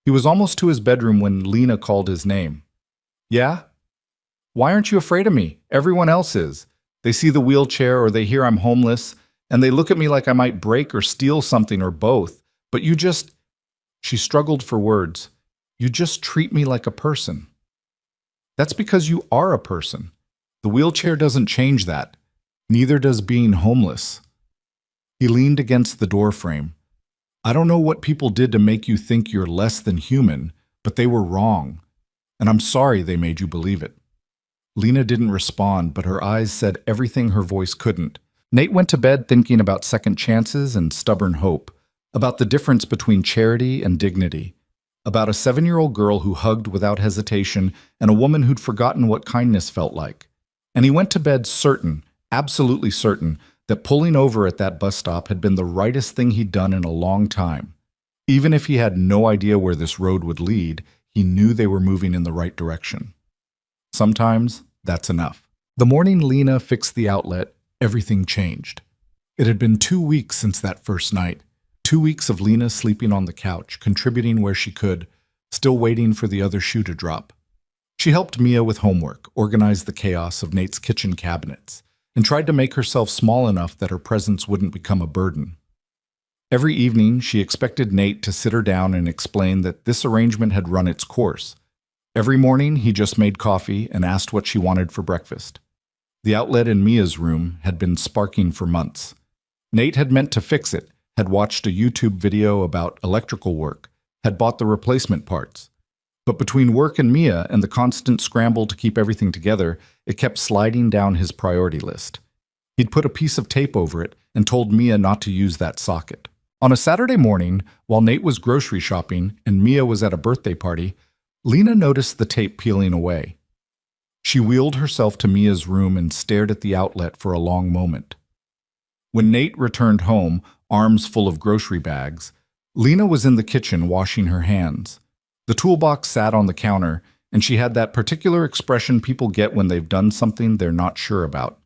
He was almost to his bedroom when Lena called his name. "Yeah? Why aren't you afraid of me? Everyone else is. They see the wheelchair or they hear I'm homeless, and they look at me like I might break or steal something or both. But you just..." She struggled for words. "You just treat me like a person." "That's because you are a person. The wheelchair doesn't change that. Neither does being homeless." He leaned against the doorframe. "I don't know what people did to make you think you're less than human, but they were wrong. And I'm sorry they made you believe it." Lena didn't respond, but her eyes said everything her voice couldn't. Nate went to bed thinking about second chances and stubborn hope, about the difference between charity and dignity, about a 7-year-old girl who hugged without hesitation and a woman who'd forgotten what kindness felt like. And he went to bed certain, absolutely certain, that pulling over at that bus stop had been the rightest thing he'd done in a long time. Even if he had no idea where this road would lead, he knew they were moving in the right direction. Sometimes, that's enough. The morning Lena fixed the outlet, everything changed. It had been 2 weeks since that first night. 2 weeks of Lena sleeping on the couch, contributing where she could, still waiting for the other shoe to drop. She helped Mia with homework, organized the chaos of Nate's kitchen cabinets, and tried to make herself small enough that her presence wouldn't become a burden. Every evening, she expected Nate to sit her down and explain that this arrangement had run its course. Every morning, he just made coffee and asked what she wanted for breakfast. The outlet in Mia's room had been sparking for months. Nate had meant to fix it, had watched a YouTube video about electrical work, had bought the replacement parts. But between work and Mia and the constant scramble to keep everything together, it kept sliding down his priority list. He'd put a piece of tape over it and told Mia not to use that socket. On a Saturday morning, while Nate was grocery shopping and Mia was at a birthday party, Lena noticed the tape peeling away. She wheeled herself to Mia's room and stared at the outlet for a long moment. When Nate returned home, arms full of grocery bags, Lena was in the kitchen washing her hands. The toolbox sat on the counter, and she had that particular expression people get when they've done something they're not sure about.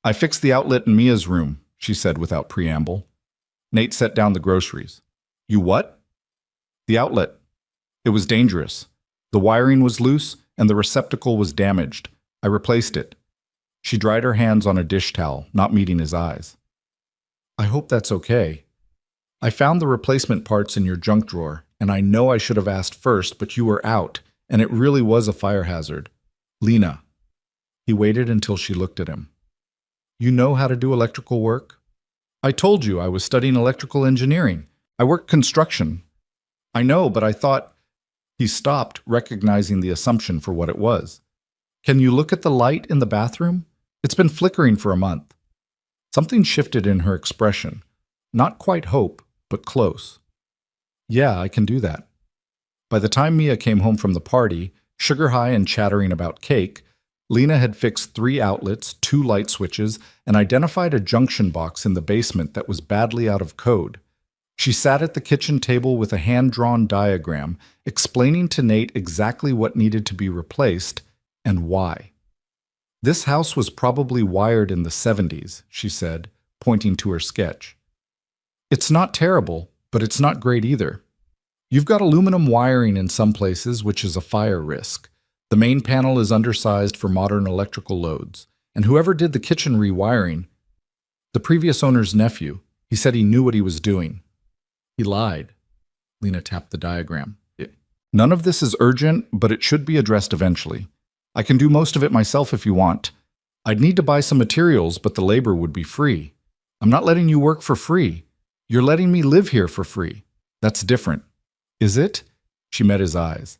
"I fixed the outlet in Mia's room," she said without preamble. Nate set down the groceries. "You what?" "The outlet. It was dangerous. The wiring was loose, and the receptacle was damaged. I replaced it." She dried her hands on a dish towel, not meeting his eyes. "I hope that's okay. I found the replacement parts in your junk drawer, and I know I should have asked first, but you were out, and it really was a fire hazard. Lena." He waited until she looked at him. "You know how to do electrical work?" "I told you I was studying electrical engineering. I work construction." "I know, but I thought—" He stopped, recognizing the assumption for what it was. "Can you look at the light in the bathroom? It's been flickering for a month." Something shifted in her expression. Not quite hope, but close. "Yeah, I can do that." By the time Mia came home from the party, sugar high and chattering about cake, Lena had fixed 3 outlets, 2 light switches, and identified a junction box in the basement that was badly out of code. She sat at the kitchen table with a hand-drawn diagram, explaining to Nate exactly what needed to be replaced and why. "This house was probably wired in the 70s, she said, pointing to her sketch. "It's not terrible, but it's not great either. You've got aluminum wiring in some places, which is a fire risk. The main panel is undersized for modern electrical loads, and whoever did the kitchen rewiring, the previous owner's nephew, he said he knew what he was doing." "He lied." Lena tapped the diagram. "None of this is urgent, but it should be addressed eventually. I can do most of it myself if you want. I'd need to buy some materials, but the labor would be free. I'm not letting you work for free. You're letting me live here for free. That's different." "Is it?" She met his eyes.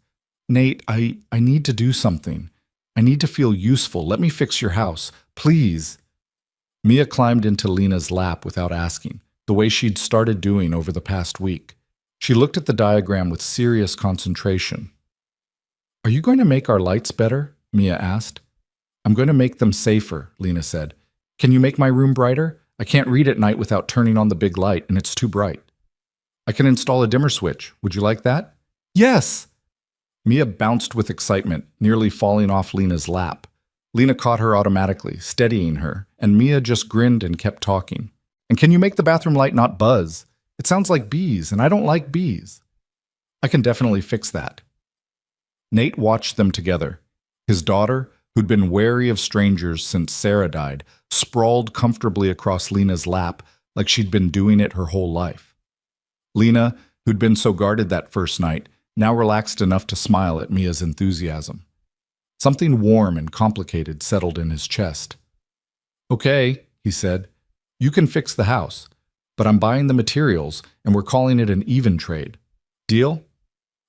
"Nate, I need to do something. I need to feel useful. Let me fix your house. Please." Mia climbed into Lena's lap without asking, the way she'd started doing over the past week. She looked at the diagram with serious concentration. "Are you going to make our lights better?" Mia asked. "I'm going to make them safer," Lena said. "Can you make my room brighter? I can't read at night without turning on the big light, and it's too bright." "I can install a dimmer switch. Would you like that?" "Yes!" Mia bounced with excitement, nearly falling off Lena's lap. Lena caught her automatically, steadying her, and Mia just grinned and kept talking. "And can you make the bathroom light not buzz? It sounds like bees, and I don't like bees." "I can definitely fix that." Nate watched them together. His daughter, who'd been wary of strangers since Sarah died, sprawled comfortably across Lena's lap like she'd been doing it her whole life. Lena, who'd been so guarded that first night, now relaxed enough to smile at Mia's enthusiasm. Something warm and complicated settled in his chest. "Okay," he said, "you can fix the house, but I'm buying the materials, and we're calling it an even trade. Deal?"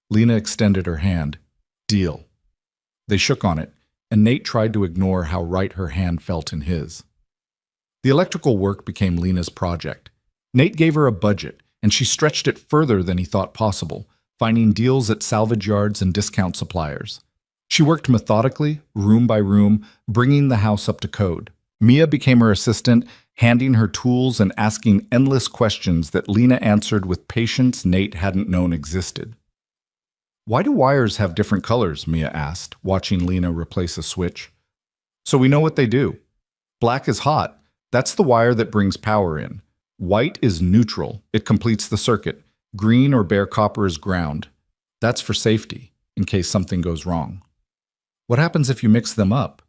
Lena extended her hand. "Deal." They shook on it, and Nate tried to ignore how right her hand felt in his. The electrical work became Lena's project. Nate gave her a budget, and she stretched it further than he thought possible, finding deals at salvage yards and discount suppliers. She worked methodically, room by room, bringing the house up to code. Mia became her assistant, handing her tools and asking endless questions that Lena answered with patience Nate hadn't known existed. "Why do wires have different colors?" Mia asked, watching Lena replace a switch. "So we know what they do. Black is hot. That's the wire that brings power in. White is neutral. It completes the circuit. Green or bare copper is ground. That's for safety, in case something goes wrong." "What happens if you mix them up?"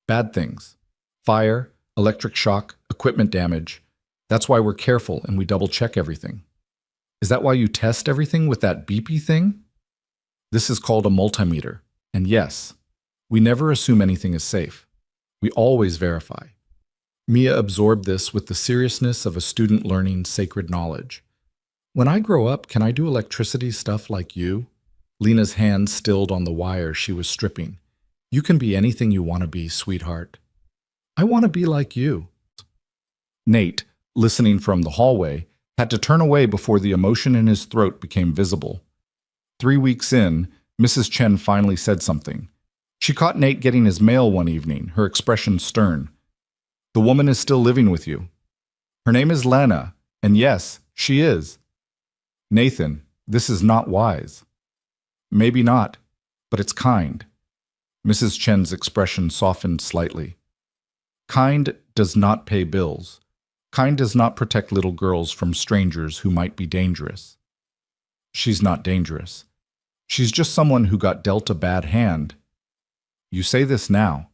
"Bad things. Fire, electric shock, equipment damage. That's why we're careful and we double-check everything." "Is that why you test everything with that beepy thing?" "This is called a multimeter. And yes, we never assume anything is safe. We always verify." Mia absorbed this with the seriousness of a student learning sacred knowledge. "When I grow up, can I do electricity stuff like you?" Lena's hand stilled on the wire she was stripping. "You can be anything you want to be, sweetheart." "I want to be like you." Nate, listening from the hallway, had to turn away before the emotion in his throat became visible. 3 weeks in, Mrs. Chen finally said something. She caught Nate getting his mail one evening, her expression stern. "The woman is still living with you. Her name is Lena, and yes, she is." Nathan, this is not wise. Maybe not, but it's kind. Mrs. Chen's expression softened slightly. Kind does not pay bills. Kind does not protect little girls from strangers who might be dangerous. She's not dangerous. She's just someone who got dealt a bad hand. You say this now,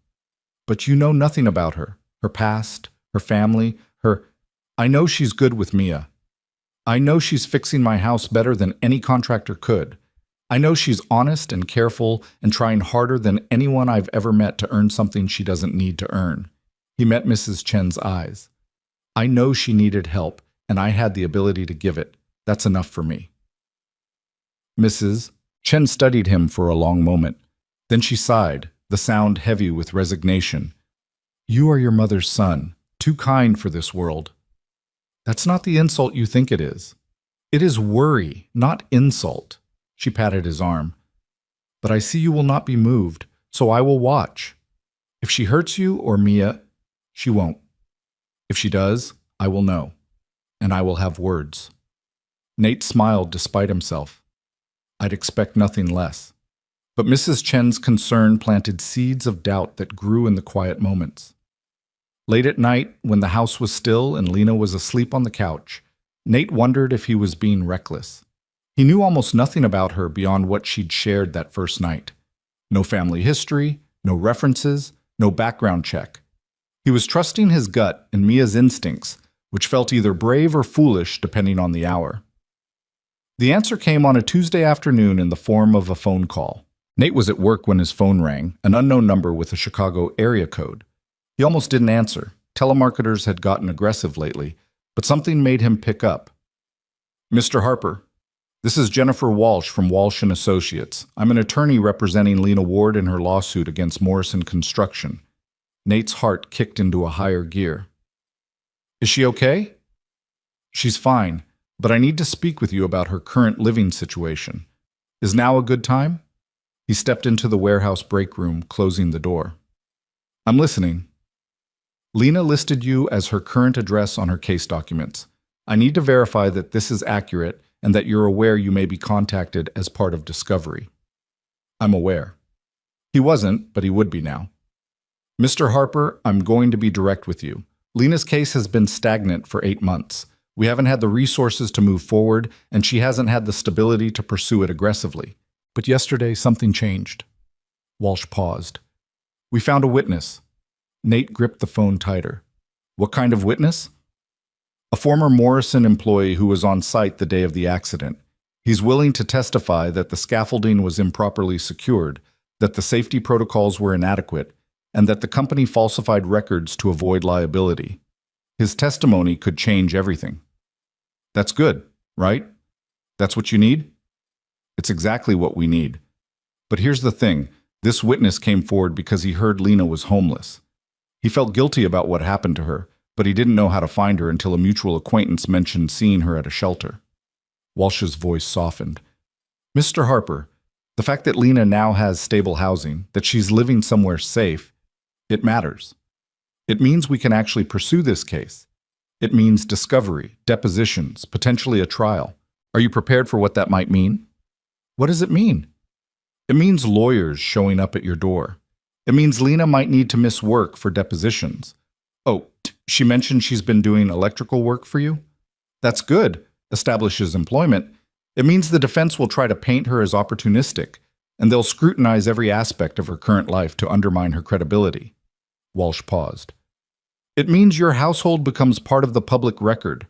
but you know nothing about her past, her family, her... I know she's good with Mia. I know she's fixing my house better than any contractor could. I know she's honest and careful and trying harder than anyone I've ever met to earn something she doesn't need to earn. He met Mrs. Chen's eyes. I know she needed help, and I had the ability to give it. That's enough for me. Mrs. Chen studied him for a long moment. Then she sighed, the sound heavy with resignation. You are your mother's son, too kind for this world. That's not the insult you think it is. It is worry, not insult. She patted his arm. But I see you will not be moved, so I will watch. If she hurts you or Mia, she won't. If she does, I will know, and I will have words. Nate smiled despite himself. I'd expect nothing less. But Mrs. Chen's concern planted seeds of doubt that grew in the quiet moments. Late at night, when the house was still and Lena was asleep on the couch, Nate wondered if he was being reckless. He knew almost nothing about her beyond what she'd shared that first night. No family history, no references, no background check. He was trusting his gut and Mia's instincts, which felt either brave or foolish depending on the hour. The answer came on a Tuesday afternoon in the form of a phone call. Nate was at work when his phone rang, an unknown number with a Chicago area code. He almost didn't answer. Telemarketers had gotten aggressive lately, but something made him pick up. Mr. Harper, this is Jennifer Walsh from Walsh & Associates. I'm an attorney representing Lena Ward in her lawsuit against Morrison Construction. Nate's heart kicked into a higher gear. Is she okay? She's fine, but I need to speak with you about her current living situation. Is now a good time? He stepped into the warehouse break room, closing the door. I'm listening. Lena listed you as her current address on her case documents. I need to verify that this is accurate and that you're aware you may be contacted as part of discovery. I'm aware. He wasn't, but he would be now. Mr. Harper, I'm going to be direct with you. Lena's case has been stagnant for 8 months. We haven't had the resources to move forward, and she hasn't had the stability to pursue it aggressively. But yesterday, something changed. Walsh paused. We found a witness. Nate gripped the phone tighter. What kind of witness? A former Morrison employee who was on site the day of the accident. He's willing to testify that the scaffolding was improperly secured, that the safety protocols were inadequate, and that the company falsified records to avoid liability. His testimony could change everything. That's good, right? That's what you need? It's exactly what we need. But here's the thing. This witness came forward because he heard Lena was homeless. He felt guilty about what happened to her, but he didn't know how to find her until a mutual acquaintance mentioned seeing her at a shelter. Walsh's voice softened. Mr. Harper, the fact that Lena now has stable housing, that she's living somewhere safe, it matters. It means we can actually pursue this case. It means discovery, depositions, potentially a trial. Are you prepared for what that might mean? What does it mean? It means lawyers showing up at your door. It means Lena might need to miss work for depositions. Oh, she mentioned she's been doing electrical work for you? That's good. Establishes employment. It means the defense will try to paint her as opportunistic, and they'll scrutinize every aspect of her current life to undermine her credibility. Walsh paused. It means your household becomes part of the public record.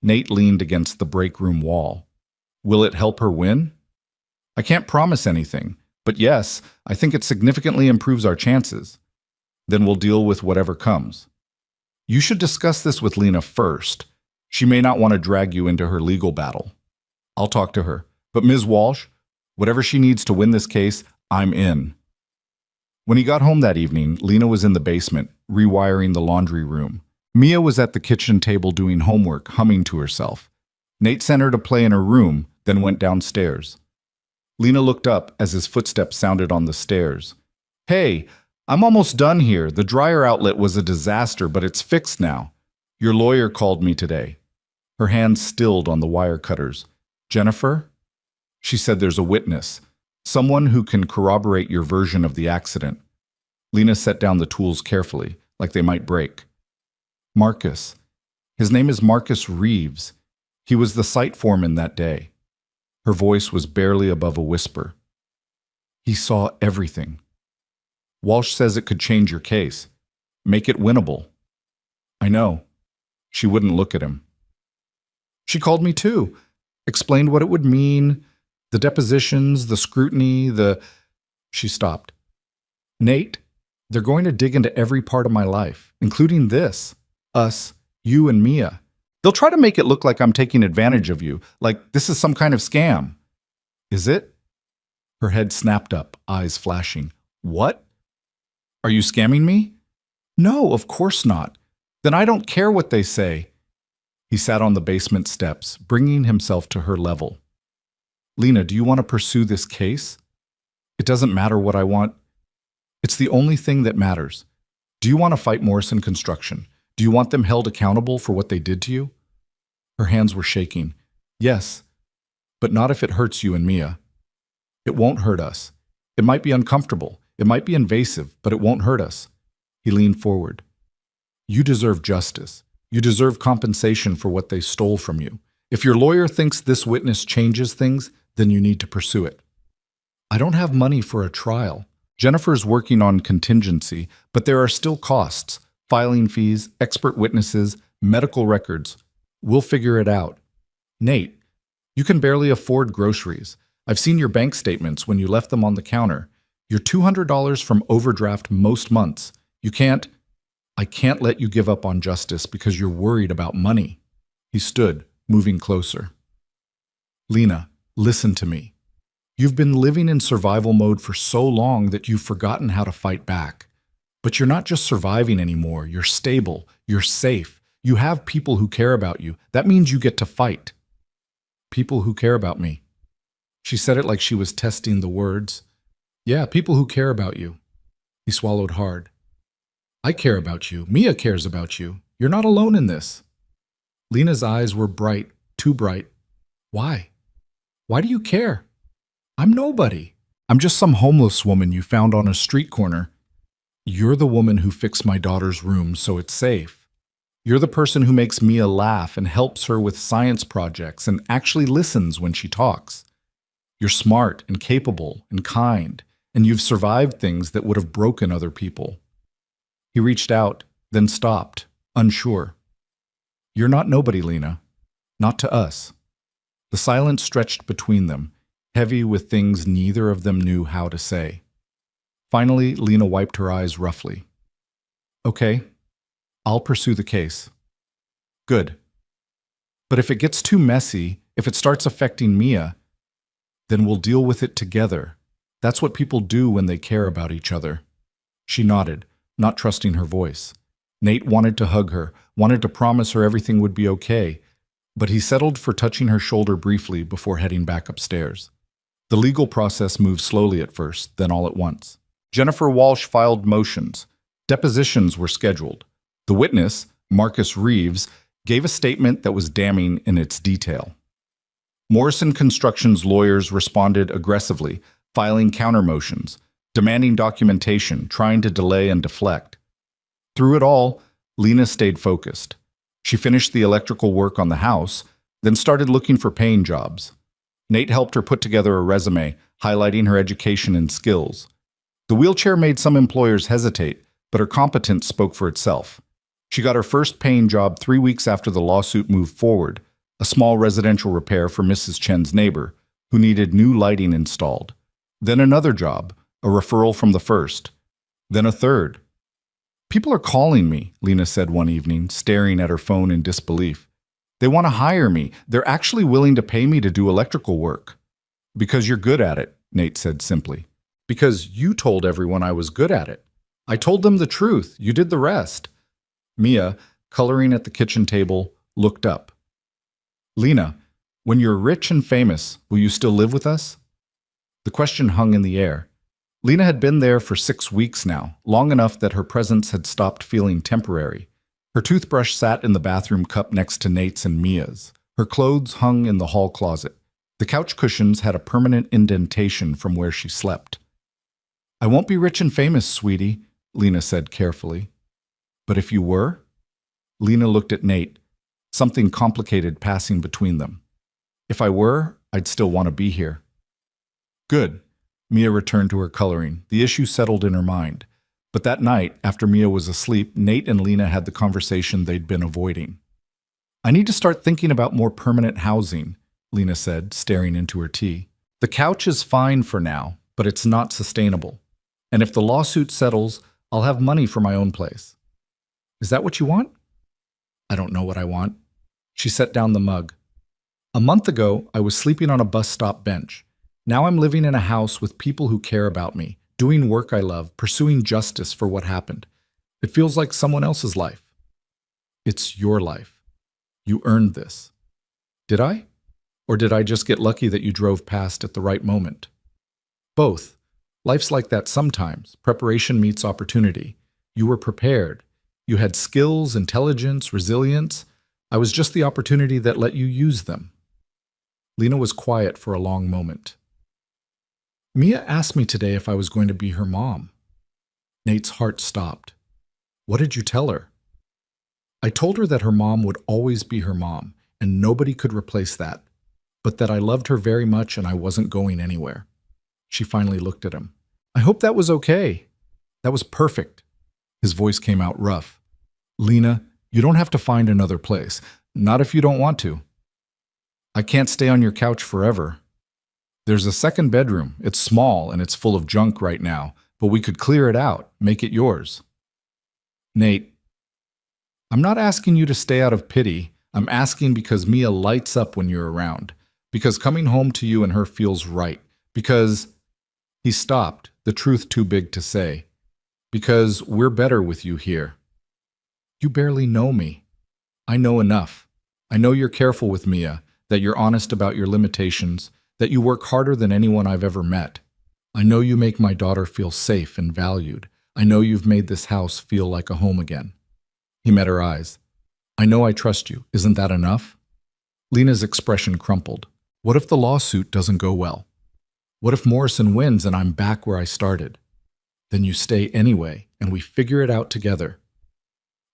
Nate leaned against the break room wall. Will it help her win? I can't promise anything, but yes, I think it significantly improves our chances. Then we'll deal with whatever comes. You should discuss this with Lena first. She may not want to drag you into her legal battle. I'll talk to her. But Ms. Walsh, whatever she needs to win this case, I'm in. When he got home that evening, Lena was in the basement, rewiring the laundry room. Mia was at the kitchen table doing homework, humming to herself. Nate sent her to play in her room, then went downstairs. Lena looked up as his footsteps sounded on the stairs. Hey, I'm almost done here. The dryer outlet was a disaster, but it's fixed now. Your lawyer called me today. Her hands stilled on the wire cutters. Jennifer? She said there's a witness, someone who can corroborate your version of the accident. Lena set down the tools carefully, like they might break. Marcus. His name is Marcus Reeves. He was the site foreman that day. Her voice was barely above a whisper. He saw everything. Walsh says it could change your case. Make it winnable. I know. She wouldn't look at him. She called me too. Explained what it would mean. The depositions, the scrutiny, She stopped. Nate, they're going to dig into every part of my life, including this. Us, you and Mia. They'll try to make it look like I'm taking advantage of you, like this is some kind of scam. Is it? Her head snapped up, eyes flashing. What? Are you scamming me? No, of course not. Then I don't care what they say. He sat on the basement steps, bringing himself to her level. Lena, do you want to pursue this case? It doesn't matter what I want. It's the only thing that matters. Do you want to fight Morrison Construction? Do you want them held accountable for what they did to you? Her hands were shaking. Yes, but not if it hurts you and Mia. It won't hurt us. It might be uncomfortable. It might be invasive, but it won't hurt us. He leaned forward. You deserve justice. You deserve compensation for what they stole from you. If your lawyer thinks this witness changes things, then you need to pursue it. I don't have money for a trial. Jennifer's working on contingency, but there are still costs. Filing fees, expert witnesses, medical records. We'll figure it out. Nate, you can barely afford groceries. I've seen your bank statements when you left them on the counter. You're $200 from overdraft most months. I can't let you give up on justice because you're worried about money. He stood, moving closer. Lena, listen to me. You've been living in survival mode for so long that you've forgotten how to fight back. But you're not just surviving anymore. You're stable. You're safe. You have people who care about you. That means you get to fight. People who care about me. She said it like she was testing the words. Yeah, people who care about you. He swallowed hard. I care about you. Mia cares about you. You're not alone in this. Lena's eyes were bright, too bright. Why? Why do you care? I'm nobody. I'm just some homeless woman you found on a street corner. You're the woman who fixed my daughter's room so it's safe. You're the person who makes Mia laugh and helps her with science projects and actually listens when she talks. You're smart and capable and kind, and you've survived things that would have broken other people. He reached out, then stopped, unsure. You're not nobody, Lena. Not to us. The silence stretched between them, heavy with things neither of them knew how to say. Finally, Lena wiped her eyes roughly. Okay, I'll pursue the case. Good. But if it gets too messy, if it starts affecting Mia, then we'll deal with it together. That's what people do when they care about each other. She nodded, not trusting her voice. Nate wanted to hug her, wanted to promise her everything would be okay, but he settled for touching her shoulder briefly before heading back upstairs. The legal process moved slowly at first, then all at once. Jennifer Walsh filed motions. Depositions were scheduled. The witness, Marcus Reeves, gave a statement that was damning in its detail. Morrison Construction's lawyers responded aggressively, filing counter-motions, demanding documentation, trying to delay and deflect. Through it all, Lena stayed focused. She finished the electrical work on the house, then started looking for paying jobs. Nate helped her put together a resume, highlighting her education and skills. The wheelchair made some employers hesitate, but her competence spoke for itself. She got her first paying job 3 weeks after the lawsuit moved forward, a small residential repair for Mrs. Chen's neighbor, who needed new lighting installed. Then another job, a referral from the first. Then a third. People are calling me, Lena said one evening, staring at her phone in disbelief. They want to hire me. They're actually willing to pay me to do electrical work. Because you're good at it, Nate said simply. Because you told everyone I was good at it. I told them the truth. You did the rest. Mia, coloring at the kitchen table, looked up. Lena, when you're rich and famous, will you still live with us? The question hung in the air. Lena had been there for 6 weeks now, long enough that her presence had stopped feeling temporary. Her toothbrush sat in the bathroom cup next to Nate's and Mia's. Her clothes hung in the hall closet. The couch cushions had a permanent indentation from where she slept. "I won't be rich and famous, sweetie," Lena said carefully. "But if you were?" Lena looked at Nate, something complicated passing between them. "If I were, I'd still want to be here." Good. Mia returned to her coloring. The issue settled in her mind. But that night, after Mia was asleep, Nate and Lena had the conversation they'd been avoiding. "I need to start thinking about more permanent housing," Lena said, staring into her tea. "The couch is fine for now, but it's not sustainable. And if the lawsuit settles, I'll have money for my own place." "Is that what you want?" "I don't know what I want." She set down the mug. "A month ago, I was sleeping on a bus stop bench. Now I'm living in a house with people who care about me, doing work I love, pursuing justice for what happened. It feels like someone else's life." "It's your life. You earned this." "Did I? Or did I just get lucky that you drove past at the right moment?" "Both. Life's like that sometimes. Preparation meets opportunity. You were prepared. You had skills, intelligence, resilience. I was just the opportunity that let you use them." Lena was quiet for a long moment. "Mia asked me today if I was going to be her mom." Nate's heart stopped. "What did you tell her?" "I told her that her mom would always be her mom, and nobody could replace that, but that I loved her very much and I wasn't going anywhere." She finally looked at him. "I hope that was okay." "That was perfect." His voice came out rough. "Lena, you don't have to find another place. Not if you don't want to." "I can't stay on your couch forever." "There's a second bedroom. It's small and it's full of junk right now, but we could clear it out, make it yours." "Nate, I'm not asking you to stay out of pity. I'm asking because Mia lights up when you're around. Because coming home to you and her feels right. Because—" He stopped, the truth too big to say. "Because we're better with you here." "You barely know me." "I know enough. I know you're careful with Mia, that you're honest about your limitations, that you work harder than anyone I've ever met. I know you make my daughter feel safe and valued. I know you've made this house feel like a home again." He met her eyes. "I know I trust you. Isn't that enough?" Lena's expression crumpled. What if the lawsuit doesn't go well? What if Morrison wins and I'm back where I started? Then you stay anyway, and we figure it out together.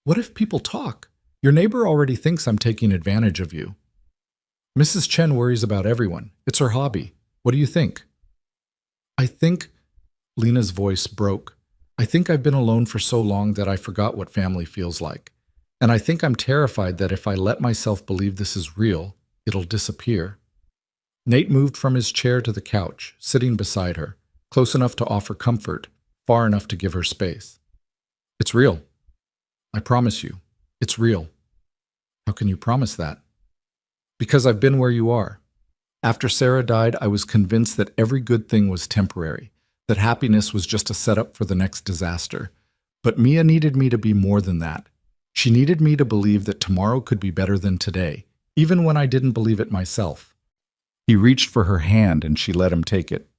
What if people talk? Your neighbor already thinks I'm taking advantage of you. Mrs. Chen worries about everyone. It's her hobby. What do you think? I think, Lena's voice broke. I think I've been alone for so long that I forgot what family feels like. And I think I'm terrified that if I let myself believe this is real, it'll disappear. Nate moved from his chair to the couch, sitting beside her, close enough to offer comfort, far enough to give her space. It's real. I promise you, it's real. How can you promise that? Because I've been where you are. After Sarah died, I was convinced that every good thing was temporary, that happiness was just a setup for the next disaster. But Mia needed me to be more than that. She needed me to believe that tomorrow could be better than today, even when I didn't believe it myself. He reached for her hand and she let him take it.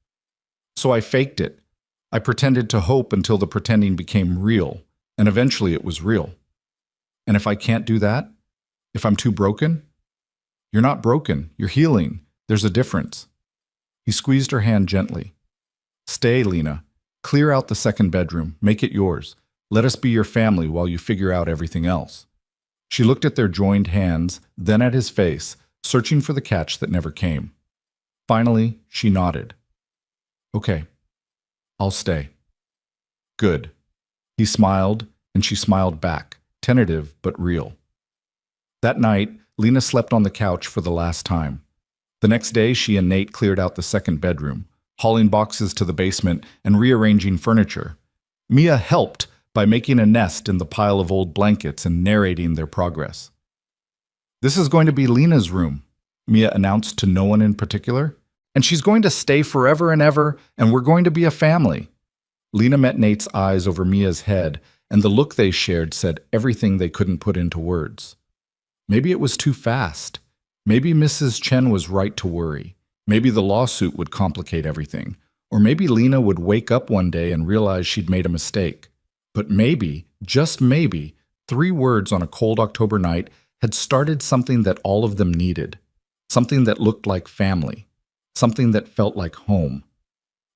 So I faked it. I pretended to hope until the pretending became real, and eventually it was real. And if I can't do that? If I'm too broken? You're not broken. You're healing. There's a difference. He squeezed her hand gently. Stay, Lena. Clear out the second bedroom. Make it yours. Let us be your family while you figure out everything else. She looked at their joined hands, then at his face, searching for the catch that never came. Finally, she nodded. Okay, I'll stay. Good. He smiled, and she smiled back, tentative but real. That night, Lena slept on the couch for the last time. The next day, she and Nate cleared out the second bedroom, hauling boxes to the basement and rearranging furniture. Mia helped by making a nest in the pile of old blankets and narrating their progress. This is going to be Lena's room, Mia announced to no one in particular. And she's going to stay forever and ever, and we're going to be a family. Lena met Nate's eyes over Mia's head, and the look they shared said everything they couldn't put into words. Maybe it was too fast. Maybe Mrs. Chen was right to worry. Maybe the lawsuit would complicate everything. Or maybe Lena would wake up one day and realize she'd made a mistake. But maybe, just maybe, 3 words on a cold October night had started something that all of them needed. Something that looked like family. something that felt like home.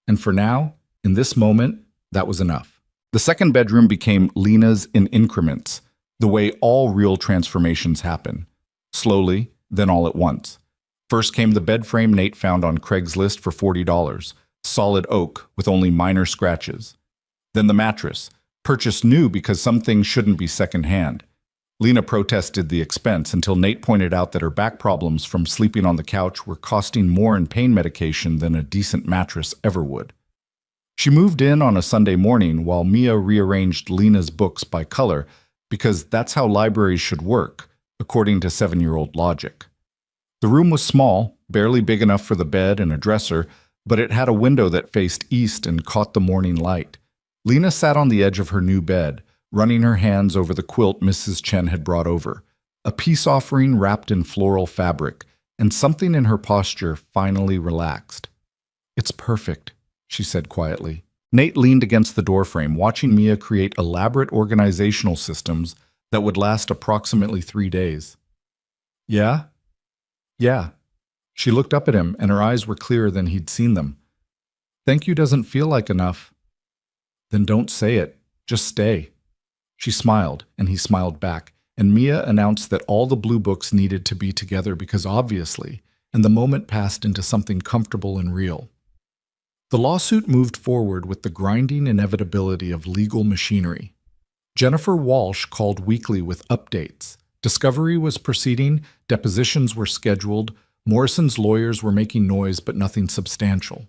And for now, in this moment, that was enough. The second bedroom became Lena's in increments, the way all real transformations happen. Slowly, then all at once. First came the bed frame Nate found on Craigslist for $40, solid oak with only minor scratches. Then the mattress, purchased new because some things shouldn't be secondhand. Lena protested the expense until Nate pointed out that her back problems from sleeping on the couch were costing more in pain medication than a decent mattress ever would. She moved in on a Sunday morning while Mia rearranged Lena's books by color because that's how libraries should work, according to 7-year-old logic. The room was small, barely big enough for the bed and a dresser, but it had a window that faced east and caught the morning light. Lena sat on the edge of her new bed, running her hands over the quilt Mrs. Chen had brought over, a peace offering wrapped in floral fabric, and something in her posture finally relaxed. "It's perfect," she said quietly. Nate leaned against the doorframe, watching Mia create elaborate organizational systems that would last approximately 3 days. "Yeah?" "Yeah." She looked up at him, and her eyes were clearer than he'd seen them. "Thank you doesn't feel like enough." "Then don't say it. Just stay." She smiled, and he smiled back, and Mia announced that all the blue books needed to be together because obviously, and the moment passed into something comfortable and real. The lawsuit moved forward with the grinding inevitability of legal machinery. Jennifer Walsh called weekly with updates. Discovery was proceeding, depositions were scheduled, Morrison's lawyers were making noise but nothing substantial.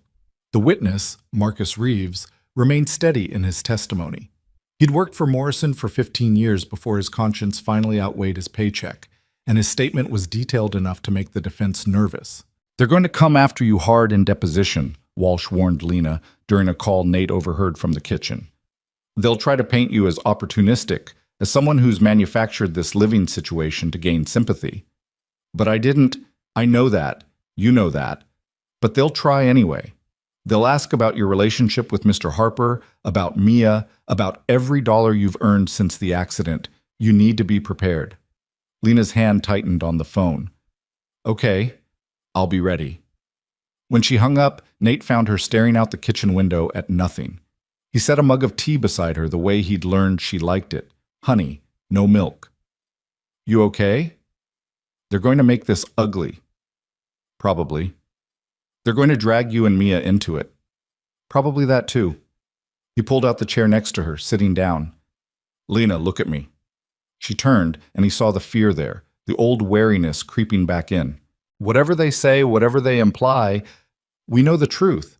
The witness, Marcus Reeves, remained steady in his testimony. He'd worked for Morrison for 15 years before his conscience finally outweighed his paycheck, and his statement was detailed enough to make the defense nervous. "They're going to come after you hard in deposition," Walsh warned Lena during a call Nate overheard from the kitchen. "They'll try to paint you as opportunistic, as someone who's manufactured this living situation to gain sympathy. But I didn't. I know that. You know that. But they'll try anyway. They'll ask about your relationship with Mr. Harper, about Mia, about every dollar you've earned since the accident. You need to be prepared." Lena's hand tightened on the phone. "Okay, I'll be ready." When she hung up, Nate found her staring out the kitchen window at nothing. He set a mug of tea beside her the way he'd learned she liked it. Honey, no milk. "You okay?" "They're going to make this ugly." "Probably." "They're going to drag you and Mia into it." "Probably that too." He pulled out the chair next to her, sitting down. "Lena, look at me." She turned, and he saw the fear there, the old wariness creeping back in. "Whatever they say, whatever they imply, we know the truth.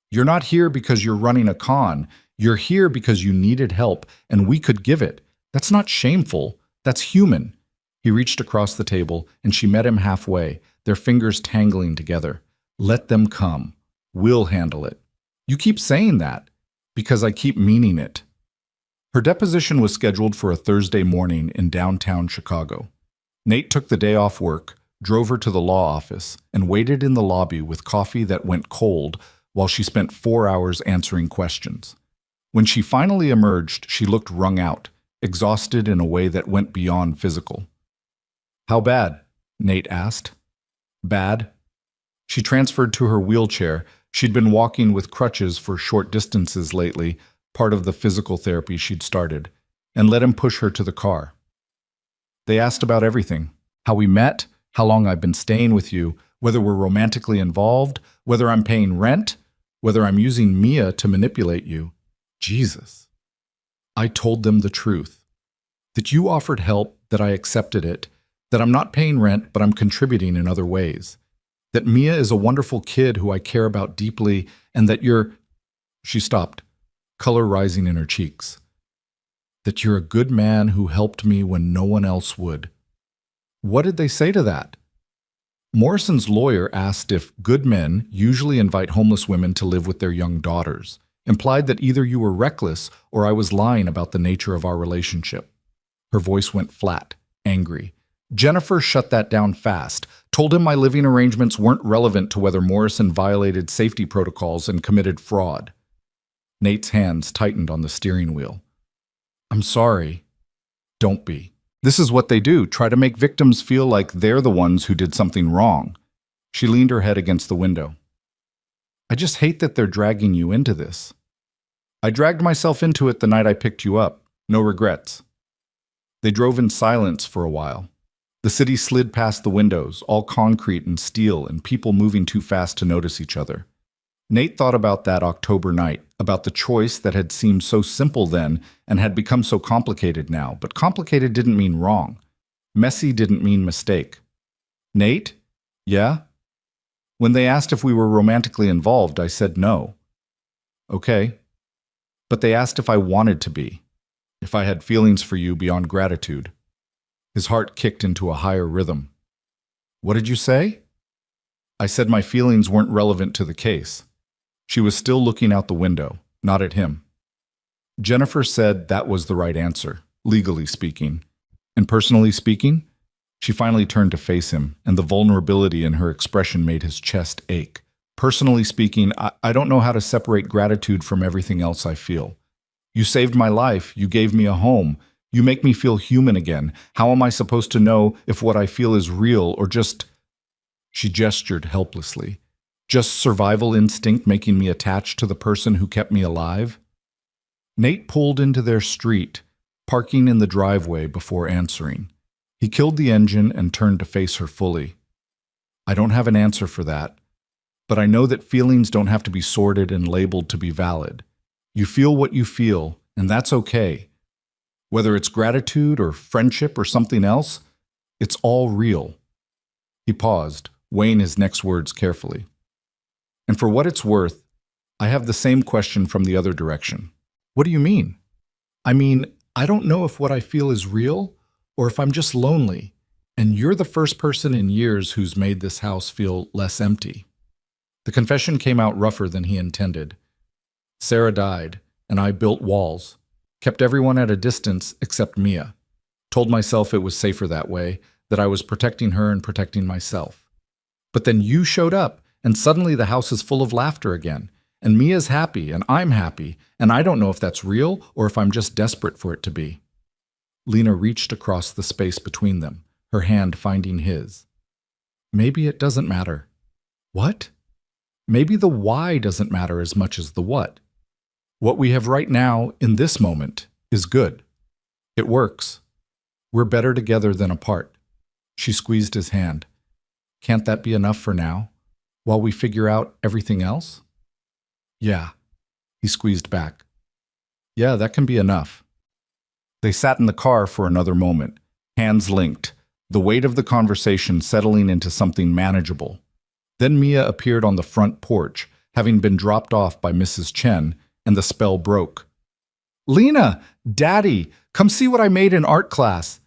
You're not here because you're running a con. You're here because you needed help, and we could give it. That's not shameful. That's human." He reached across the table, and she met him halfway, their fingers tangling together. "Let them come. We'll handle it." "You keep saying that." "Because I keep meaning it." Her deposition was scheduled for a Thursday morning in downtown Chicago. Nate took the day off work, drove her to the law office, and waited in the lobby with coffee that went cold while she spent 4 hours answering questions. When she finally emerged, she looked wrung out, exhausted in a way that went beyond physical. "How bad?" Nate asked. "Bad?" She transferred to her wheelchair. She'd been walking with crutches for short distances lately, part of the physical therapy she'd started, and let him push her to the car. They asked about everything. How we met, how long I've been staying with you, whether we're romantically involved, whether I'm paying rent, whether I'm using Mia to manipulate you. Jesus. I told them the truth. That you offered help, that I accepted it, that I'm not paying rent, but I'm contributing in other ways. That Mia is a wonderful kid who I care about deeply, and that you're... She stopped, color rising in her cheeks. That you're a good man who helped me when no one else would. What did they say to that? Morrison's lawyer asked if good men usually invite homeless women to live with their young daughters, implied that either you were reckless or I was lying about the nature of our relationship. Her voice went flat, angry. Jennifer shut that down fast, told him my living arrangements weren't relevant to whether Morrison violated safety protocols and committed fraud. Nate's hands tightened on the steering wheel. I'm sorry. Don't be. This is what they do, try to make victims feel like they're the ones who did something wrong. She leaned her head against the window. I just hate that they're dragging you into this. I dragged myself into it the night I picked you up. No regrets. They drove in silence for a while. The city slid past the windows, all concrete and steel, and people moving too fast to notice each other. Nate thought about that October night, about the choice that had seemed so simple then and had become so complicated now. But complicated didn't mean wrong. Messy didn't mean mistake. Nate? Yeah? When they asked if we were romantically involved, I said no. Okay. But they asked if I wanted to be, if I had feelings for you beyond gratitude. His heart kicked into a higher rhythm. What did you say? I said my feelings weren't relevant to the case. She was still looking out the window, not at him. Jennifer said that was the right answer, legally speaking. And personally speaking, she finally turned to face him, and the vulnerability in her expression made his chest ache. Personally speaking, I don't know how to separate gratitude from everything else I feel. You saved my life. You gave me a home. You make me feel human again. How am I supposed to know if what I feel is real or just... She gestured helplessly. Just survival instinct making me attached to the person who kept me alive? Nate pulled into their street, parking in the driveway before answering. He killed the engine and turned to face her fully. I don't have an answer for that, but I know that feelings don't have to be sorted and labeled to be valid. You feel what you feel, and that's okay. Whether it's gratitude or friendship or something else, it's all real. He paused, weighing his next words carefully. And for what it's worth, I have the same question from the other direction. What do you mean? I mean, I don't know if what I feel is real or if I'm just lonely, and you're the first person in years who's made this house feel less empty. The confession came out rougher than he intended. Sarah died, and I built walls, kept everyone at a distance except Mia. Told myself it was safer that way, that I was protecting her and protecting myself. But then you showed up, and suddenly the house is full of laughter again, and Mia's happy, and I'm happy, and I don't know if that's real or if I'm just desperate for it to be. Lena reached across the space between them, her hand finding his. Maybe it doesn't matter. What? Maybe the why doesn't matter as much as the what. What we have right now, in this moment, is good. It works. We're better together than apart. She squeezed his hand. Can't that be enough for now, while we figure out everything else? Yeah. He squeezed back. Yeah, that can be enough. They sat in the car for another moment, hands linked, the weight of the conversation settling into something manageable. Then Mia appeared on the front porch, having been dropped off by Mrs. Chen, and the spell broke. Lena! Daddy! Come see what I made in art class!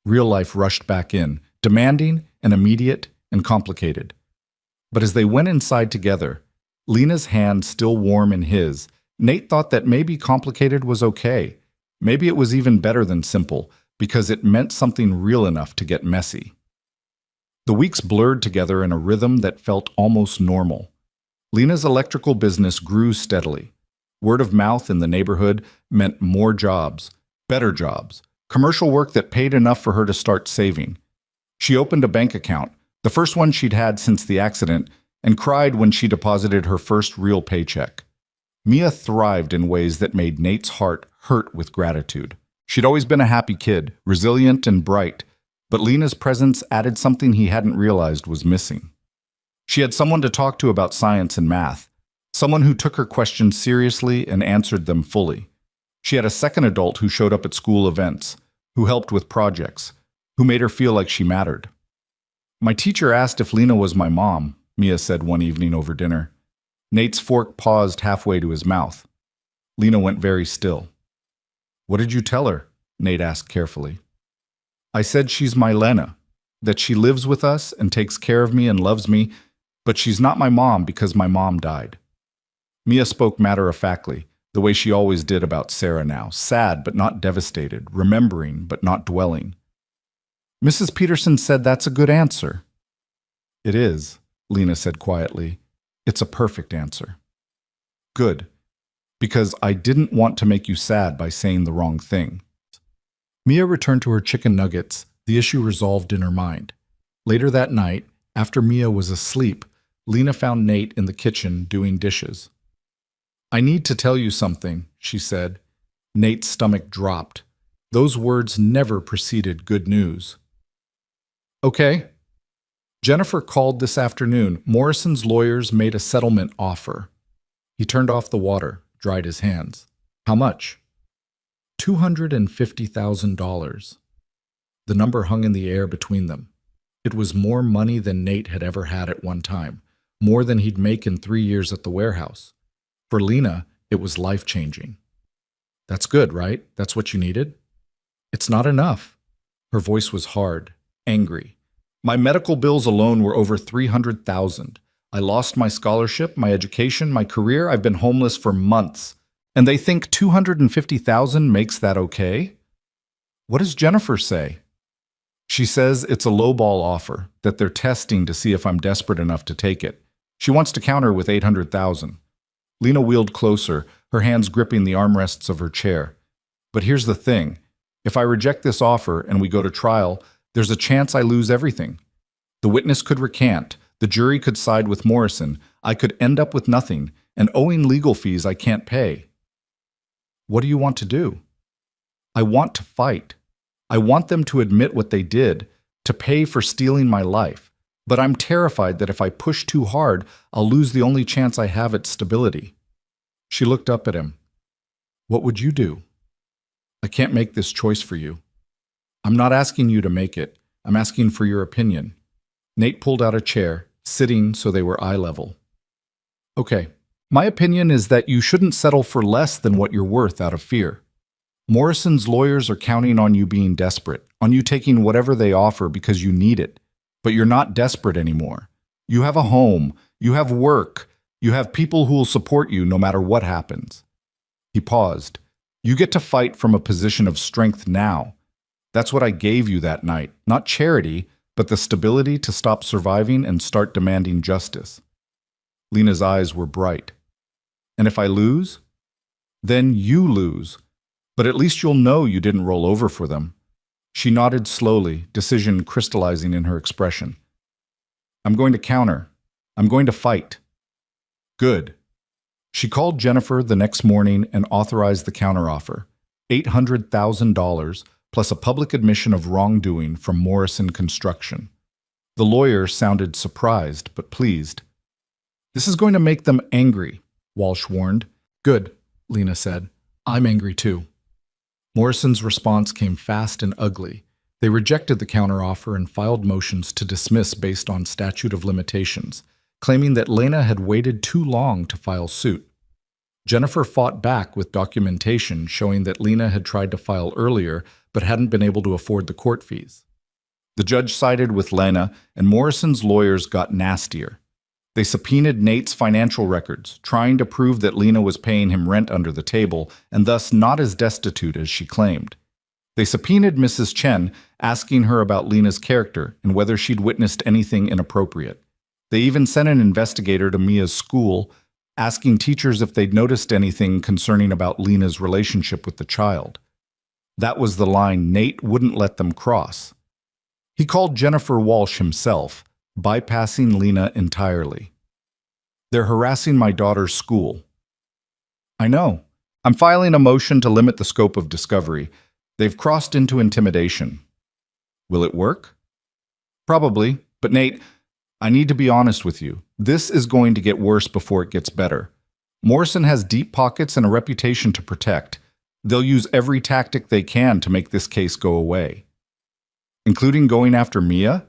Real life rushed back in, demanding and immediate and complicated. But as they went inside together, Lena's hand still warm in his, Nate thought that maybe complicated was okay. Maybe it was even better than simple, because it meant something real enough to get messy. The weeks blurred together in a rhythm that felt almost normal. Lena's electrical business grew steadily. Word of mouth in the neighborhood meant more jobs, better jobs, commercial work that paid enough for her to start saving. She opened a bank account, the first one she'd had since the accident, and cried when she deposited her first real paycheck. Mia thrived in ways that made Nate's heart hurt with gratitude. She'd always been a happy kid, resilient and bright, but Lena's presence added something he hadn't realized was missing. She had someone to talk to about science and math, someone who took her questions seriously and answered them fully. She had a second adult who showed up at school events, who helped with projects, who made her feel like she mattered. My teacher asked if Lena was my mom, Mia said one evening over dinner. Nate's fork paused halfway to his mouth. Lena went very still. What did you tell her? Nate asked carefully. I said she's my Lena, that she lives with us and takes care of me and loves me, but she's not my mom because my mom died. Mia spoke matter-of-factly, the way she always did about Sarah now, sad but not devastated, remembering but not dwelling. Mrs. Peterson said that's a good answer. It is, Lena said quietly. It's a perfect answer. Good, because I didn't want to make you sad by saying the wrong thing. Mia returned to her chicken nuggets, the issue resolved in her mind. Later that night, after Mia was asleep, Lena found Nate in the kitchen doing dishes. "I need to tell you something," she said. Nate's stomach dropped. Those words never preceded good news. "Okay." Jennifer called this afternoon. Morrison's lawyers made a settlement offer. He turned off the water, dried his hands. "How much?" $250,000. The number hung in the air between them. It was more money than Nate had ever had at one time, more than he'd make in 3 years at the warehouse. For Lena, it was life-changing. "That's good, right? That's what you needed?" "It's not enough." Her voice was hard, angry. "My medical bills alone were over $300,000. I lost my scholarship, my education, my career. I've been homeless for months. And they think $250,000 makes that okay?" "What does Jennifer say?" "She says it's a lowball offer, that they're testing to see if I'm desperate enough to take it. She wants to counter with $800,000. Lena wheeled closer, her hands gripping the armrests of her chair. "But here's the thing. If I reject this offer and we go to trial, there's a chance I lose everything. The witness could recant, the jury could side with Morrison, I could end up with nothing, and owing legal fees I can't pay." "What do you want to do?" "I want to fight. I want them to admit what they did, to pay for stealing my life. But I'm terrified that if I push too hard, I'll lose the only chance I have at stability." She looked up at him. "What would you do?" "I can't make this choice for you." "I'm not asking you to make it. I'm asking for your opinion." Nate pulled out a chair, sitting so they were eye level. "Okay, my opinion is that you shouldn't settle for less than what you're worth out of fear. Morrison's lawyers are counting on you being desperate, on you taking whatever they offer because you need it. But you're not desperate anymore. You have a home, you have work, you have people who will support you no matter what happens." He paused. "You get to fight from a position of strength now. That's what I gave you that night, not charity, but the stability to stop surviving and start demanding justice." Lena's eyes were bright. "And if I lose?" "Then you lose. But at least you'll know you didn't roll over for them." She nodded slowly, decision crystallizing in her expression. "I'm going to counter. I'm going to fight." "Good." She called Jennifer the next morning and authorized the counteroffer, $800,000 plus a public admission of wrongdoing from Morrison Construction. The lawyer sounded surprised but pleased. "This is going to make them angry," Walsh warned. "Good," Lena said. "I'm angry too." Morrison's response came fast and ugly. They rejected the counteroffer and filed motions to dismiss based on statute of limitations, claiming that Lena had waited too long to file suit. Jennifer fought back with documentation showing that Lena had tried to file earlier but hadn't been able to afford the court fees. The judge sided with Lena, and Morrison's lawyers got nastier. They subpoenaed Nate's financial records, trying to prove that Lena was paying him rent under the table and thus not as destitute as she claimed. They subpoenaed Mrs. Chen, asking her about Lena's character and whether she'd witnessed anything inappropriate. They even sent an investigator to Mia's school, asking teachers if they'd noticed anything concerning about Lena's relationship with the child. That was the line Nate wouldn't let them cross. He called Jennifer Walsh himself, bypassing Lena entirely. "They're harassing my daughter's school." "I know. I'm filing a motion to limit the scope of discovery. They've crossed into intimidation." "Will it work?" "Probably. But Nate, I need to be honest with you. This is going to get worse before it gets better. Morrison has deep pockets and a reputation to protect. They'll use every tactic they can to make this case go away." "Including going after Mia?"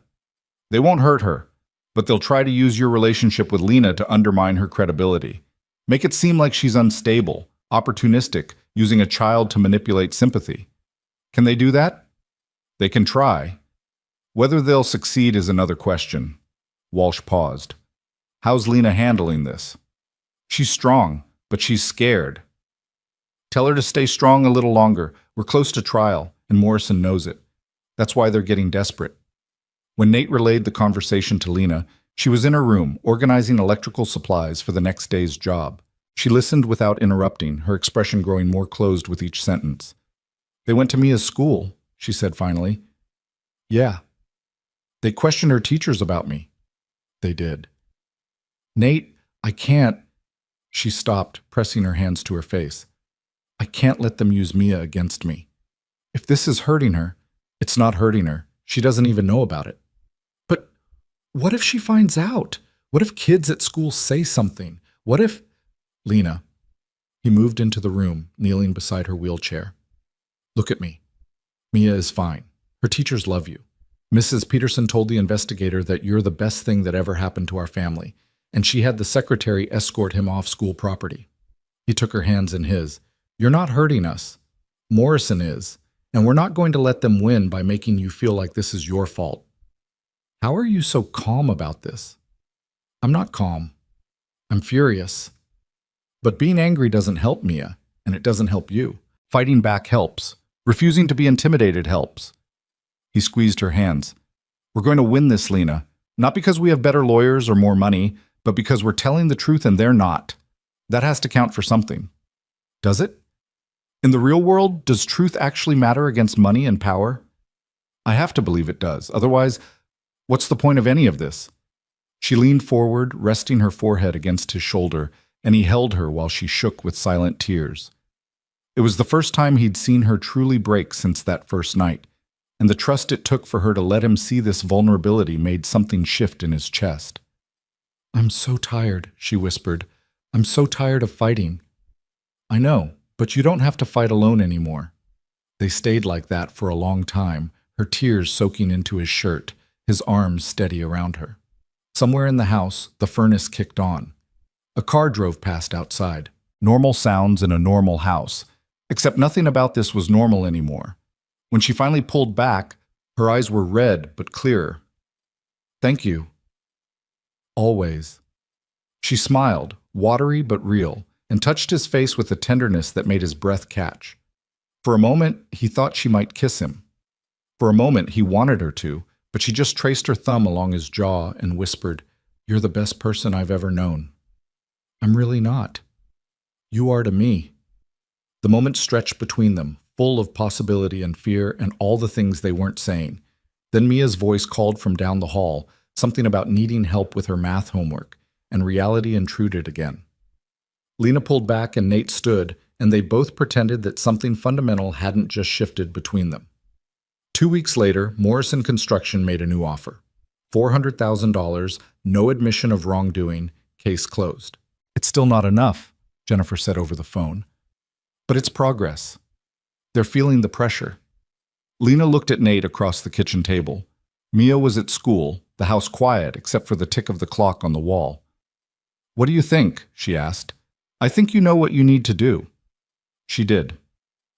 "They won't hurt her, but they'll try to use your relationship with Lena to undermine her credibility. Make it seem like she's unstable, opportunistic, using a child to manipulate sympathy. Can they do that?" "They can try. Whether they'll succeed is another question." Walsh paused. "How's Lena handling this?" "She's strong, but she's scared." "Tell her to stay strong a little longer. We're close to trial, and Morrison knows it. That's why they're getting desperate." When Nate relayed the conversation to Lena, she was in her room, organizing electrical supplies for the next day's job. She listened without interrupting, her expression growing more closed with each sentence. "They went to Mia's school," she said finally. "Yeah." "They questioned her teachers about me." "They did." Nate, I can't. She stopped, pressing her hands to her face. I can't let them use Mia against me. If this is hurting her, it's not hurting her. She doesn't even know about it. But what if she finds out? What if kids at school say something? What if... Lena. He moved into the room, kneeling beside her wheelchair. Look at me. Mia is fine. Her teachers love you. Mrs. Peterson told the investigator that you're the best thing that ever happened to our family, and she had the secretary escort him off school property. He took her hands in his. You're not hurting us. Morrison is, and we're not going to let them win by making you feel like this is your fault. How are you so calm about this? I'm not calm. I'm furious. But being angry doesn't help Mia, and it doesn't help you. Fighting back helps. Refusing to be intimidated helps. He squeezed her hands. We're going to win this, Lena. Not because we have better lawyers or more money, but because we're telling the truth and they're not. That has to count for something. Does it? In the real world, does truth actually matter against money and power? I have to believe it does. Otherwise, what's the point of any of this? She leaned forward, resting her forehead against his shoulder, and he held her while she shook with silent tears. It was the first time he'd seen her truly break since that first night, and the trust it took for her to let him see this vulnerability made something shift in his chest. I'm so tired, she whispered. I'm so tired of fighting. I know, but you don't have to fight alone anymore. They stayed like that for a long time, her tears soaking into his shirt, his arms steady around her. Somewhere in the house, the furnace kicked on. A car drove past outside. Normal sounds in a normal house, except nothing about this was normal anymore. When she finally pulled back, her eyes were red but clearer. Thank you. Always. She smiled, watery but real, and touched his face with a tenderness that made his breath catch. For a moment, he thought she might kiss him. For a moment, he wanted her to, but she just traced her thumb along his jaw and whispered, You're the best person I've ever known. I'm really not. You are to me. The moment stretched between them, full of possibility and fear and all the things they weren't saying. Then Mia's voice called from down the hall, something about needing help with her math homework, and reality intruded again. Lena pulled back and Nate stood, and they both pretended that something fundamental hadn't just shifted between them. 2 weeks later, Morrison Construction made a new offer. $400,000, no admission of wrongdoing, case closed. It's still not enough, Jennifer said over the phone. But it's progress. They're feeling the pressure. Lena looked at Nate across the kitchen table. Mia was at school, the house quiet except for the tick of the clock on the wall. What do you think? She asked. I think you know what you need to do. She did.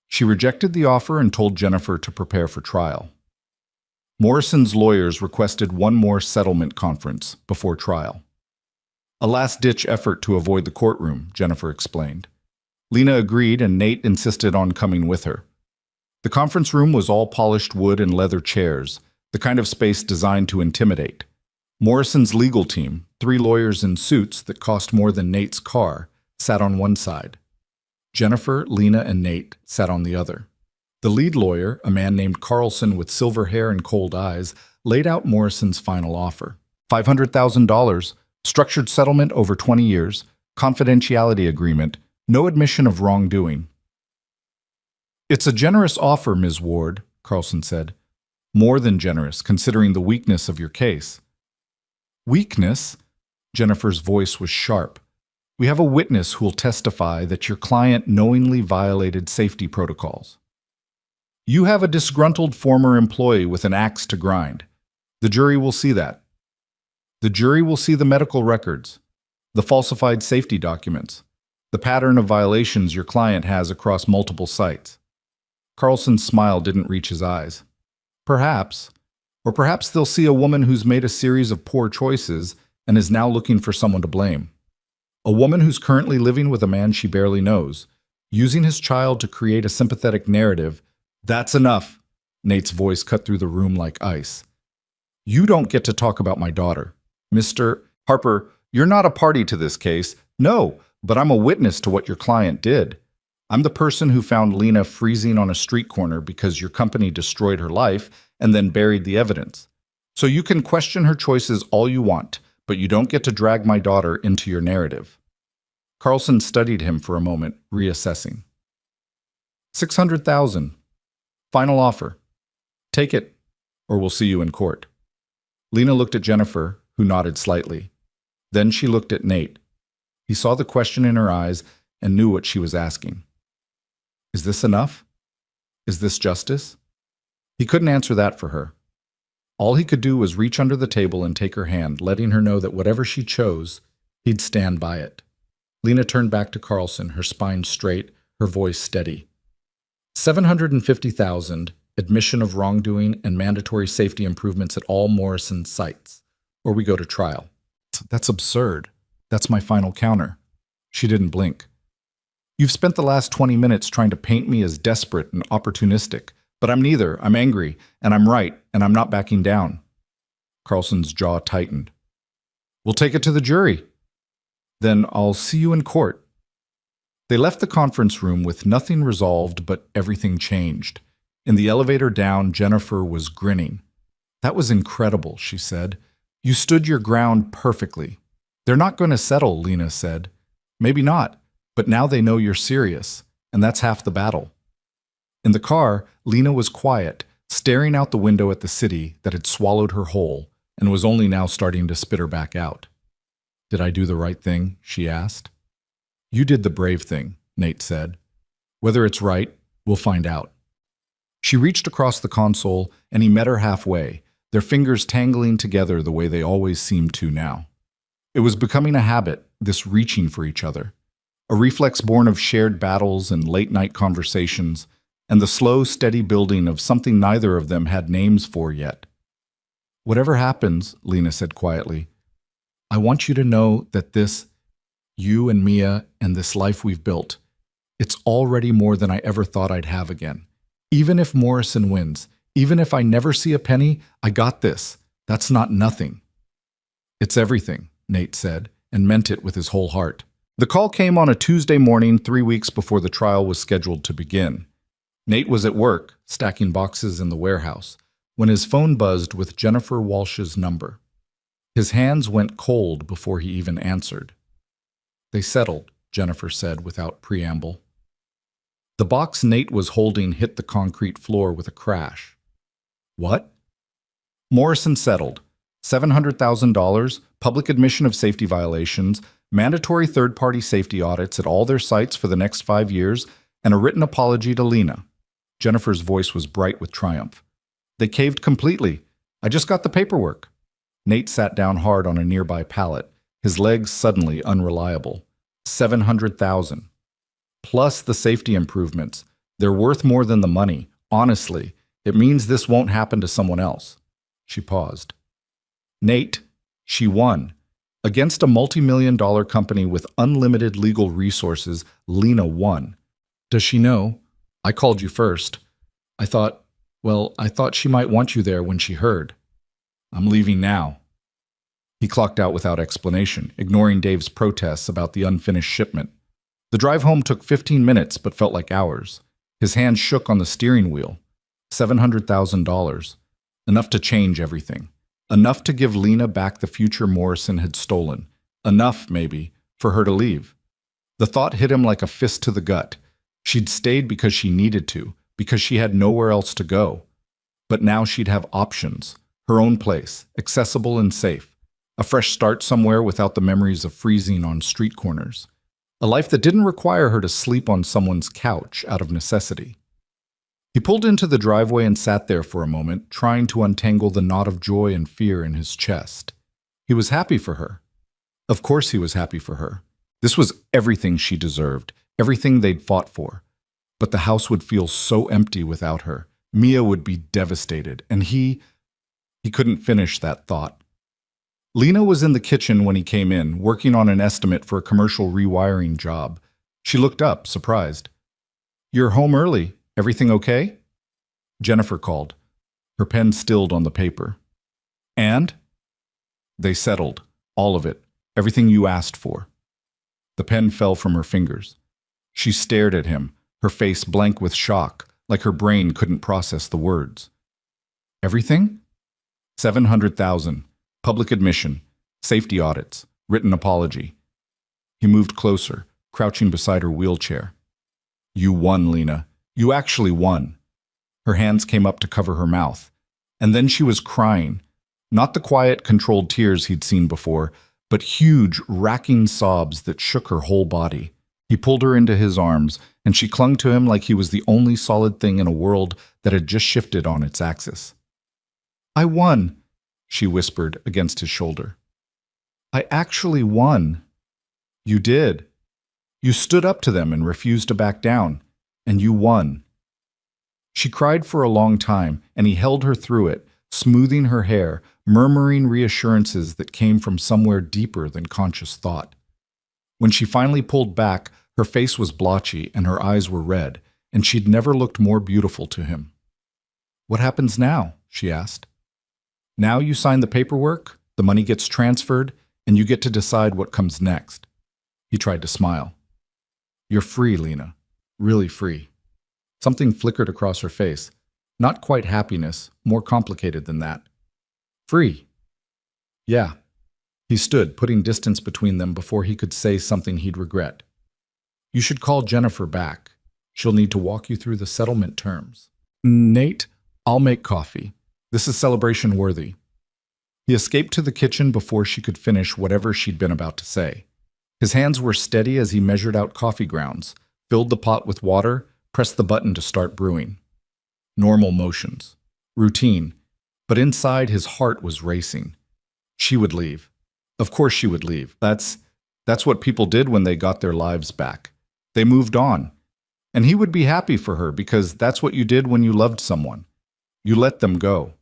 She rejected the offer and told Jennifer to prepare for trial. Morrison's lawyers requested one more settlement conference before trial. A last-ditch effort to avoid the courtroom, Jennifer explained. Lena agreed and Nate insisted on coming with her. The conference room was all polished wood and leather chairs, the kind of space designed to intimidate. Morrison's legal team, 3 lawyers in suits that cost more than Nate's car, sat on one side. Jennifer, Lena, and Nate sat on the other. The lead lawyer, a man named Carlson with silver hair and cold eyes, laid out Morrison's final offer. $500,000, structured settlement over 20 years, confidentiality agreement, no admission of wrongdoing. It's a generous offer, Ms. Ward, Carlson said. More than generous, considering the weakness of your case. Weakness? Jennifer's voice was sharp. We have a witness who will testify that your client knowingly violated safety protocols. You have a disgruntled former employee with an axe to grind. The jury will see that. The jury will see the medical records, the falsified safety documents, the pattern of violations your client has across multiple sites. Carlson's smile didn't reach his eyes. Perhaps. Or perhaps they'll see a woman who's made a series of poor choices and is now looking for someone to blame. A woman who's currently living with a man she barely knows, using his child to create a sympathetic narrative. That's enough. Nate's voice cut through the room like ice. You don't get to talk about my daughter. Mr. Harper, you're not a party to this case. No, but I'm a witness to what your client did. I'm the person who found Lena freezing on a street corner because your company destroyed her life and then buried the evidence. So you can question her choices all you want, but you don't get to drag my daughter into your narrative. Carlson studied him for a moment, reassessing. 600,000. Final offer. Take it, or we'll see you in court. Lena looked at Jennifer, who nodded slightly. Then she looked at Nate. He saw the question in her eyes and knew what she was asking. Is this enough? Is this justice? He couldn't answer that for her. All he could do was reach under the table and take her hand, letting her know that whatever she chose, he'd stand by it. Lena turned back to Carlson, her spine straight, her voice steady. 750,000, admission of wrongdoing and mandatory safety improvements at all Morrison sites, or we go to trial. That's absurd. That's my final counter. She didn't blink. You've spent the last 20 minutes trying to paint me as desperate and opportunistic, but I'm neither. I'm angry, and I'm right, and I'm not backing down. Carlson's jaw tightened. We'll take it to the jury. Then I'll see you in court. They left the conference room with nothing resolved, but everything changed. In the elevator down, Jennifer was grinning. That was incredible, she said. You stood your ground perfectly. They're not going to settle, Lena said. Maybe not, but now they know you're serious, and that's half the battle. In the car, Lena was quiet, staring out the window at the city that had swallowed her whole and was only now starting to spit her back out. Did I do the right thing? She asked. You did the brave thing, Nate said. Whether it's right, we'll find out. She reached across the console, and he met her halfway, their fingers tangling together the way they always seemed to now. It was becoming a habit, this reaching for each other, a reflex born of shared battles and late-night conversations, and the slow, steady building of something neither of them had names for yet. Whatever happens, Lena said quietly, I want you to know that this, you and Mia and this life we've built, it's already more than I ever thought I'd have again. Even if Morrison wins, even if I never see a penny, I got this. That's not nothing. It's everything, Nate said, and meant it with his whole heart. The call came on a Tuesday morning 3 weeks before the trial was scheduled to begin. Nate was at work, stacking boxes in the warehouse, when his phone buzzed with Jennifer Walsh's number. His hands went cold before he even answered. They settled, Jennifer said without preamble. The box Nate was holding hit the concrete floor with a crash. What? Morrison settled. $700,000, public admission of safety violations, mandatory third-party safety audits at all their sites for the next 5 years, and a written apology to Lena. Jennifer's voice was bright with triumph. They caved completely. I just got the paperwork. Nate sat down hard on a nearby pallet, his legs suddenly unreliable. 700,000. Plus the safety improvements. They're worth more than the money. Honestly, it means this won't happen to someone else. She paused. Nate, she won. Against a multi-million-dollar company with unlimited legal resources, Lena won. Does she know? I called you first. I thought she might want you there when she heard. I'm leaving now. He clocked out without explanation, ignoring Dave's protests about the unfinished shipment. The drive home took 15 minutes but felt like hours. His hands shook on the steering wheel. $700,000. Enough to change everything. Enough to give Lena back the future Morrison had stolen. Enough, maybe, for her to leave. The thought hit him like a fist to the gut. She'd stayed because she needed to, because she had nowhere else to go. But now she'd have options. Her own place, accessible and safe. A fresh start somewhere without the memories of freezing on street corners. A life that didn't require her to sleep on someone's couch out of necessity. He pulled into the driveway and sat there for a moment, trying to untangle the knot of joy and fear in his chest. He was happy for her. Of course he was happy for her. This was everything she deserved, everything they'd fought for. But the house would feel so empty without her. Mia would be devastated, and he couldn't finish that thought. Lena was in the kitchen when he came in, working on an estimate for a commercial rewiring job. She looked up, surprised. You're home early. Everything okay? Jennifer called. Her pen stilled on the paper. And? They settled. All of it. Everything you asked for. The pen fell from her fingers. She stared at him, her face blank with shock, like her brain couldn't process the words. Everything? 700,000. Public admission. Safety audits, written apology. He moved closer, crouching beside her wheelchair. You won, Lena. You actually won. Her hands came up to cover her mouth. And then she was crying. Not the quiet, controlled tears he'd seen before, but huge, racking sobs that shook her whole body. He pulled her into his arms, and she clung to him like he was the only solid thing in a world that had just shifted on its axis. I won, she whispered against his shoulder. I actually won. You did. You stood up to them and refused to back down, and you won. She cried for a long time, and he held her through it, smoothing her hair, murmuring reassurances that came from somewhere deeper than conscious thought. When she finally pulled back, her face was blotchy and her eyes were red, and she'd never looked more beautiful to him. What happens now? She asked. Now you sign the paperwork, the money gets transferred, and you get to decide what comes next. He tried to smile. You're free, Lena. Really free. Something flickered across her face. Not quite happiness, more complicated than that. Free. Yeah. He stood, putting distance between them before he could say something he'd regret. You should call Jennifer back. She'll need to walk you through the settlement terms. Nate, I'll make coffee. This is celebration worthy. He escaped to the kitchen before she could finish whatever she'd been about to say. His hands were steady as he measured out coffee grounds, filled the pot with water, pressed the button to start brewing. Normal motions. Routine. But inside his heart was racing. She would leave. Of course she would leave. That's what people did when they got their lives back. They moved on. And he would be happy for her because that's what you did when you loved someone. You let them go.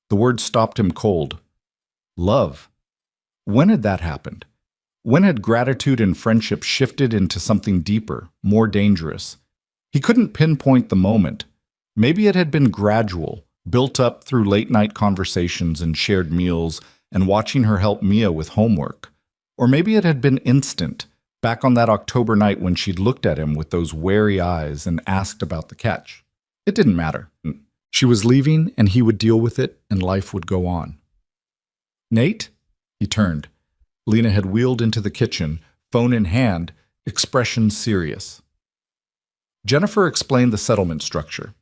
The word stopped him cold. Love. When had that happened? When had gratitude and friendship shifted into something deeper, more dangerous? He couldn't pinpoint the moment. Maybe it had been gradual, built up through late-night conversations and shared meals and watching her help Mia with homework. Or maybe it had been instant, back on that October night when she'd looked at him with those wary eyes and asked about the catch. It didn't matter. She was leaving, and he would deal with it, and life would go on. Nate? He turned. Lena had wheeled into the kitchen, phone in hand, expression serious. Jennifer explained the settlement structure.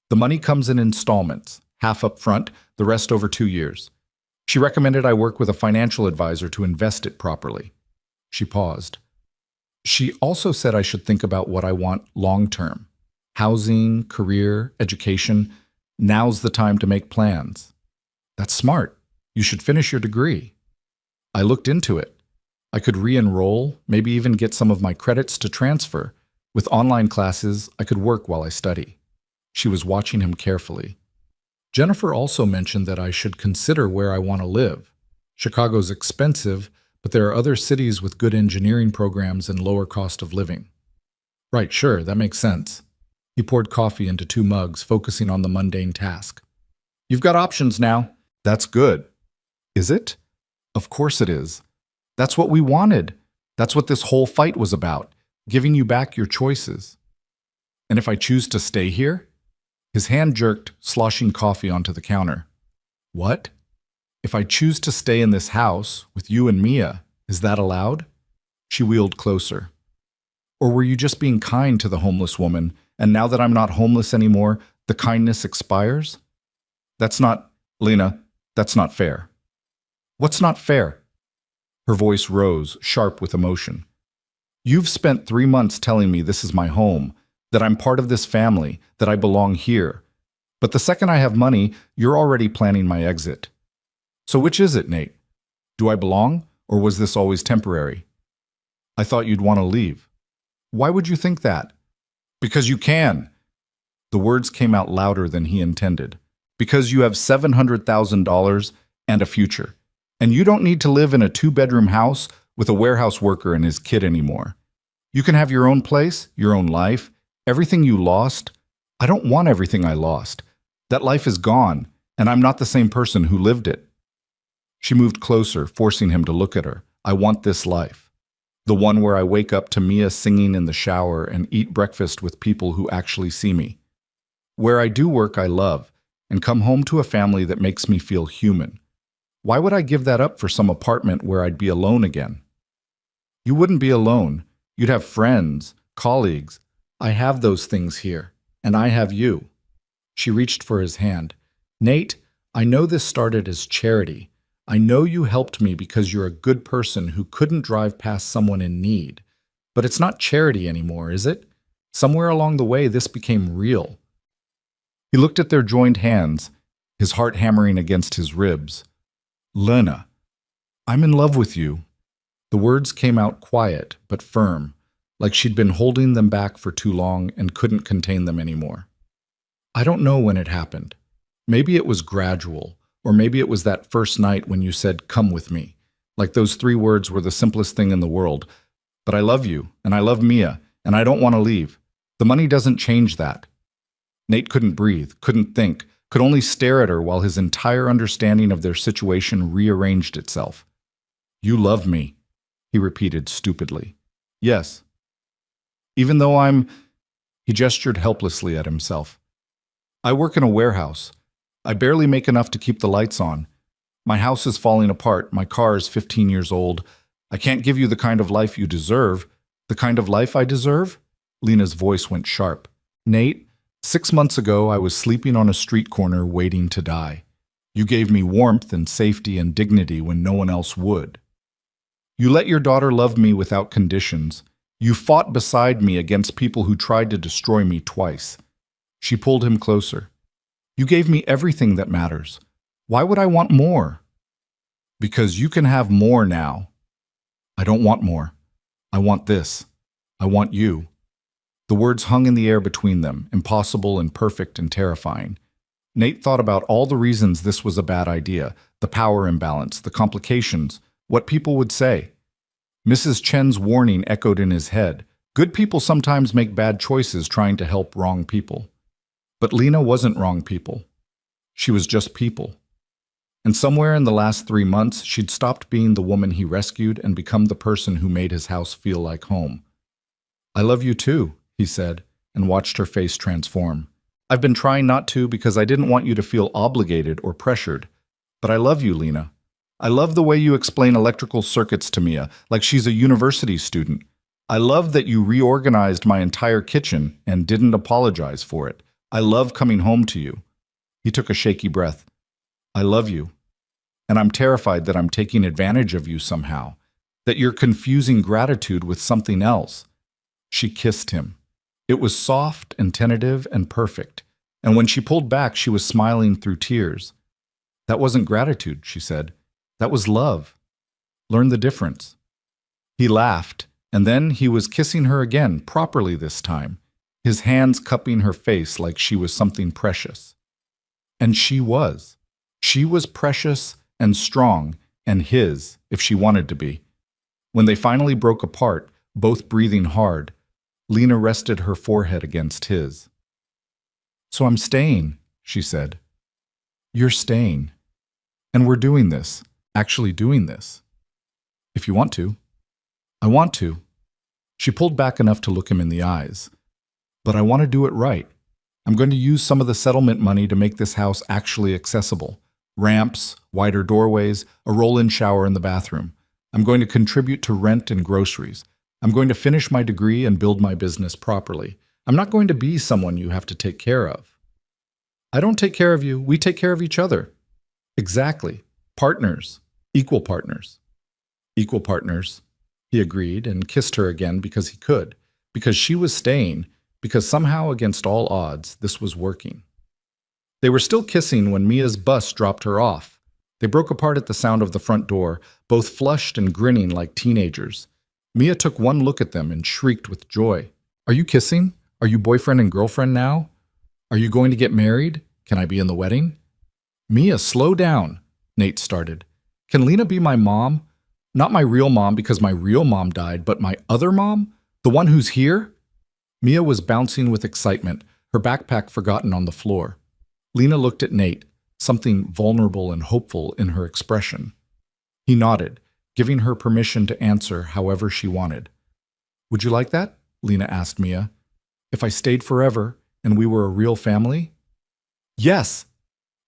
The money comes in installments, half up front, the rest over 2 years. She recommended I work with a financial advisor to invest it properly. She paused. She also said I should think about what I want long-term. Housing, career, education. Now's the time to make plans. That's smart. You should finish your degree. I looked into it. I could re-enroll, maybe even get some of my credits to transfer. With online classes, I could work while I study. She was watching him carefully. Jennifer also mentioned that I should consider where I want to live. Chicago's expensive, but there are other cities with good engineering programs and lower cost of living. Right, sure, that makes sense. He poured coffee into 2 mugs, focusing on the mundane task. You've got options now. That's good. Is it? Of course it is. That's what we wanted. That's what this whole fight was about, giving you back your choices. And if I choose to stay here? His hand jerked, sloshing coffee onto the counter. What? If I choose to stay in this house with you and Mia, is that allowed? She wheeled closer. Or were you just being kind to the homeless woman, and now that I'm not homeless anymore, the kindness expires? That's not, Lena, that's not fair. What's not fair? Her voice rose, sharp with emotion. You've spent 3 months telling me this is my home, that I'm part of this family, that I belong here. But the second I have money, you're already planning my exit. So which is it, Nate? Do I belong, or was this always temporary? I thought you'd want to leave. Why would you think that? Because you can. The words came out louder than he intended. Because you have $700,000 and a future. And you don't need to live in a 2-bedroom house with a warehouse worker and his kid anymore. You can have your own place, your own life, everything you lost. I don't want everything I lost. That life is gone, and I'm not the same person who lived it. She moved closer, forcing him to look at her. I want this life. The one where I wake up to Mia singing in the shower and eat breakfast with people who actually see me. Where I do work I love, and come home to a family that makes me feel human. Why would I give that up for some apartment where I'd be alone again? You wouldn't be alone. You'd have friends, colleagues. I have those things here, and I have you. She reached for his hand. Nate, I know this started as charity. I know you helped me because you're a good person who couldn't drive past someone in need. But it's not charity anymore, is it? Somewhere along the way, this became real. He looked at their joined hands, his heart hammering against his ribs. Lena, I'm in love with you. The words came out quiet but firm, like she'd been holding them back for too long and couldn't contain them anymore. I don't know when it happened. Maybe it was gradual, or maybe it was that first night when you said, "Come with me." Like those 3 words were the simplest thing in the world. But I love you, and I love Mia, and I don't want to leave. The money doesn't change that. Nate couldn't breathe, couldn't think, could only stare at her while his entire understanding of their situation rearranged itself. You love me, he repeated stupidly. Yes. Even though he gestured helplessly at himself. I work in a warehouse. I barely make enough to keep the lights on. My house is falling apart. My car is 15 years old. I can't give you the kind of life you deserve. The kind of life I deserve? Lena's voice went sharp. Nate, 6 months ago I was sleeping on a street corner waiting to die. You gave me warmth and safety and dignity when no one else would. You let your daughter love me without conditions. You fought beside me against people who tried to destroy me twice. She pulled him closer. You gave me everything that matters. Why would I want more? Because you can have more now. I don't want more. I want this. I want you. The words hung in the air between them, impossible and perfect and terrifying. Nate thought about all the reasons this was a bad idea, the power imbalance, the complications, what people would say. Mrs. Chen's warning echoed in his head. Good people sometimes make bad choices trying to help wrong people. But Lena wasn't wrong people. She was just people. And somewhere in the last 3 months, she'd stopped being the woman he rescued and become the person who made his house feel like home. I love you too, he said, and watched her face transform. I've been trying not to because I didn't want you to feel obligated or pressured. But I love you, Lena. I love the way you explain electrical circuits to Mia, like she's a university student. I love that you reorganized my entire kitchen and didn't apologize for it. I love coming home to you. He took a shaky breath. I love you. And I'm terrified that I'm taking advantage of you somehow, that you're confusing gratitude with something else. She kissed him. It was soft and tentative and perfect. And when she pulled back, she was smiling through tears. That wasn't gratitude, she said. That was love. Learn the difference. He laughed, and then he was kissing her again, properly this time, his hands cupping her face like she was something precious. And she was. She was precious and strong, and his, if she wanted to be. When they finally broke apart, both breathing hard, Lena rested her forehead against his. So I'm staying, she said. You're staying. And we're doing this, actually doing this. If you want to. I want to. She pulled back enough to look him in the eyes. But I want to do it right. I'm going to use some of the settlement money to make this house actually accessible. Ramps, wider doorways, a roll-in shower in the bathroom. I'm going to contribute to rent and groceries. I'm going to finish my degree and build my business properly. I'm not going to be someone you have to take care of. I don't take care of you. We take care of each other. Exactly. Partners. Equal partners. Equal partners. He agreed and kissed her again because he could. Because she was staying. Because somehow, against all odds, this was working. They were still kissing when Mia's bus dropped her off. They broke apart at the sound of the front door, both flushed and grinning like teenagers. Mia took one look at them and shrieked with joy. Are you kissing? Are you boyfriend and girlfriend now? Are you going to get married? Can I be in the wedding? Mia, slow down, Nate started. Can Lena be my mom? Not my real mom because my real mom died, but my other mom? The one who's here? Mia was bouncing with excitement, her backpack forgotten on the floor. Lena looked at Nate, something vulnerable and hopeful in her expression. He nodded, giving her permission to answer however she wanted. Would you like that? Lena asked Mia. If I stayed forever and we were a real family? Yes!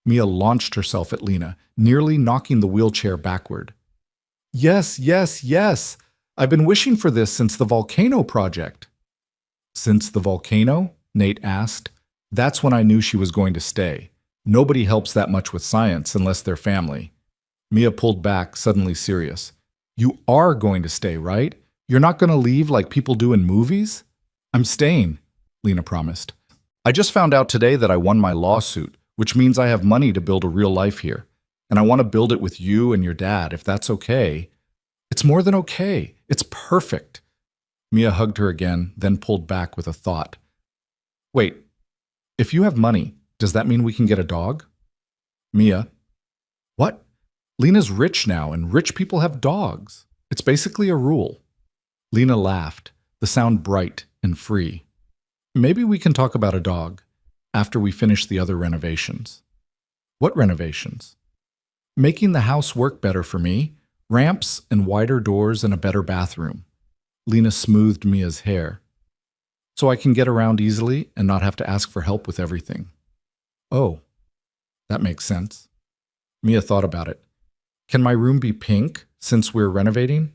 Mia launched herself at Lena, nearly knocking the wheelchair backward. Yes, yes, yes! I've been wishing for this since the volcano project. Since the volcano? Nate asked. That's when I knew she was going to stay. Nobody helps that much with science unless they're family. Mia pulled back, suddenly serious. You are going to stay, right? You're not going to leave like people do in movies? I'm staying, Lena promised. I just found out today that I won my lawsuit, which means I have money to build a real life here. And I want to build it with you and your dad, if that's okay. It's more than okay. It's perfect. Mia hugged her again, then pulled back with a thought. Wait, if you have money, does that mean we can get a dog? Mia. What? Lena's rich now, and rich people have dogs. It's basically a rule. Lena laughed, the sound bright and free. Maybe we can talk about a dog after we finish the other renovations. What renovations? Making the house work better for me, ramps and wider doors and a better bathroom. Lena smoothed Mia's hair. So I can get around easily and not have to ask for help with everything. Oh, that makes sense. Mia thought about it. Can my room be pink since we're renovating?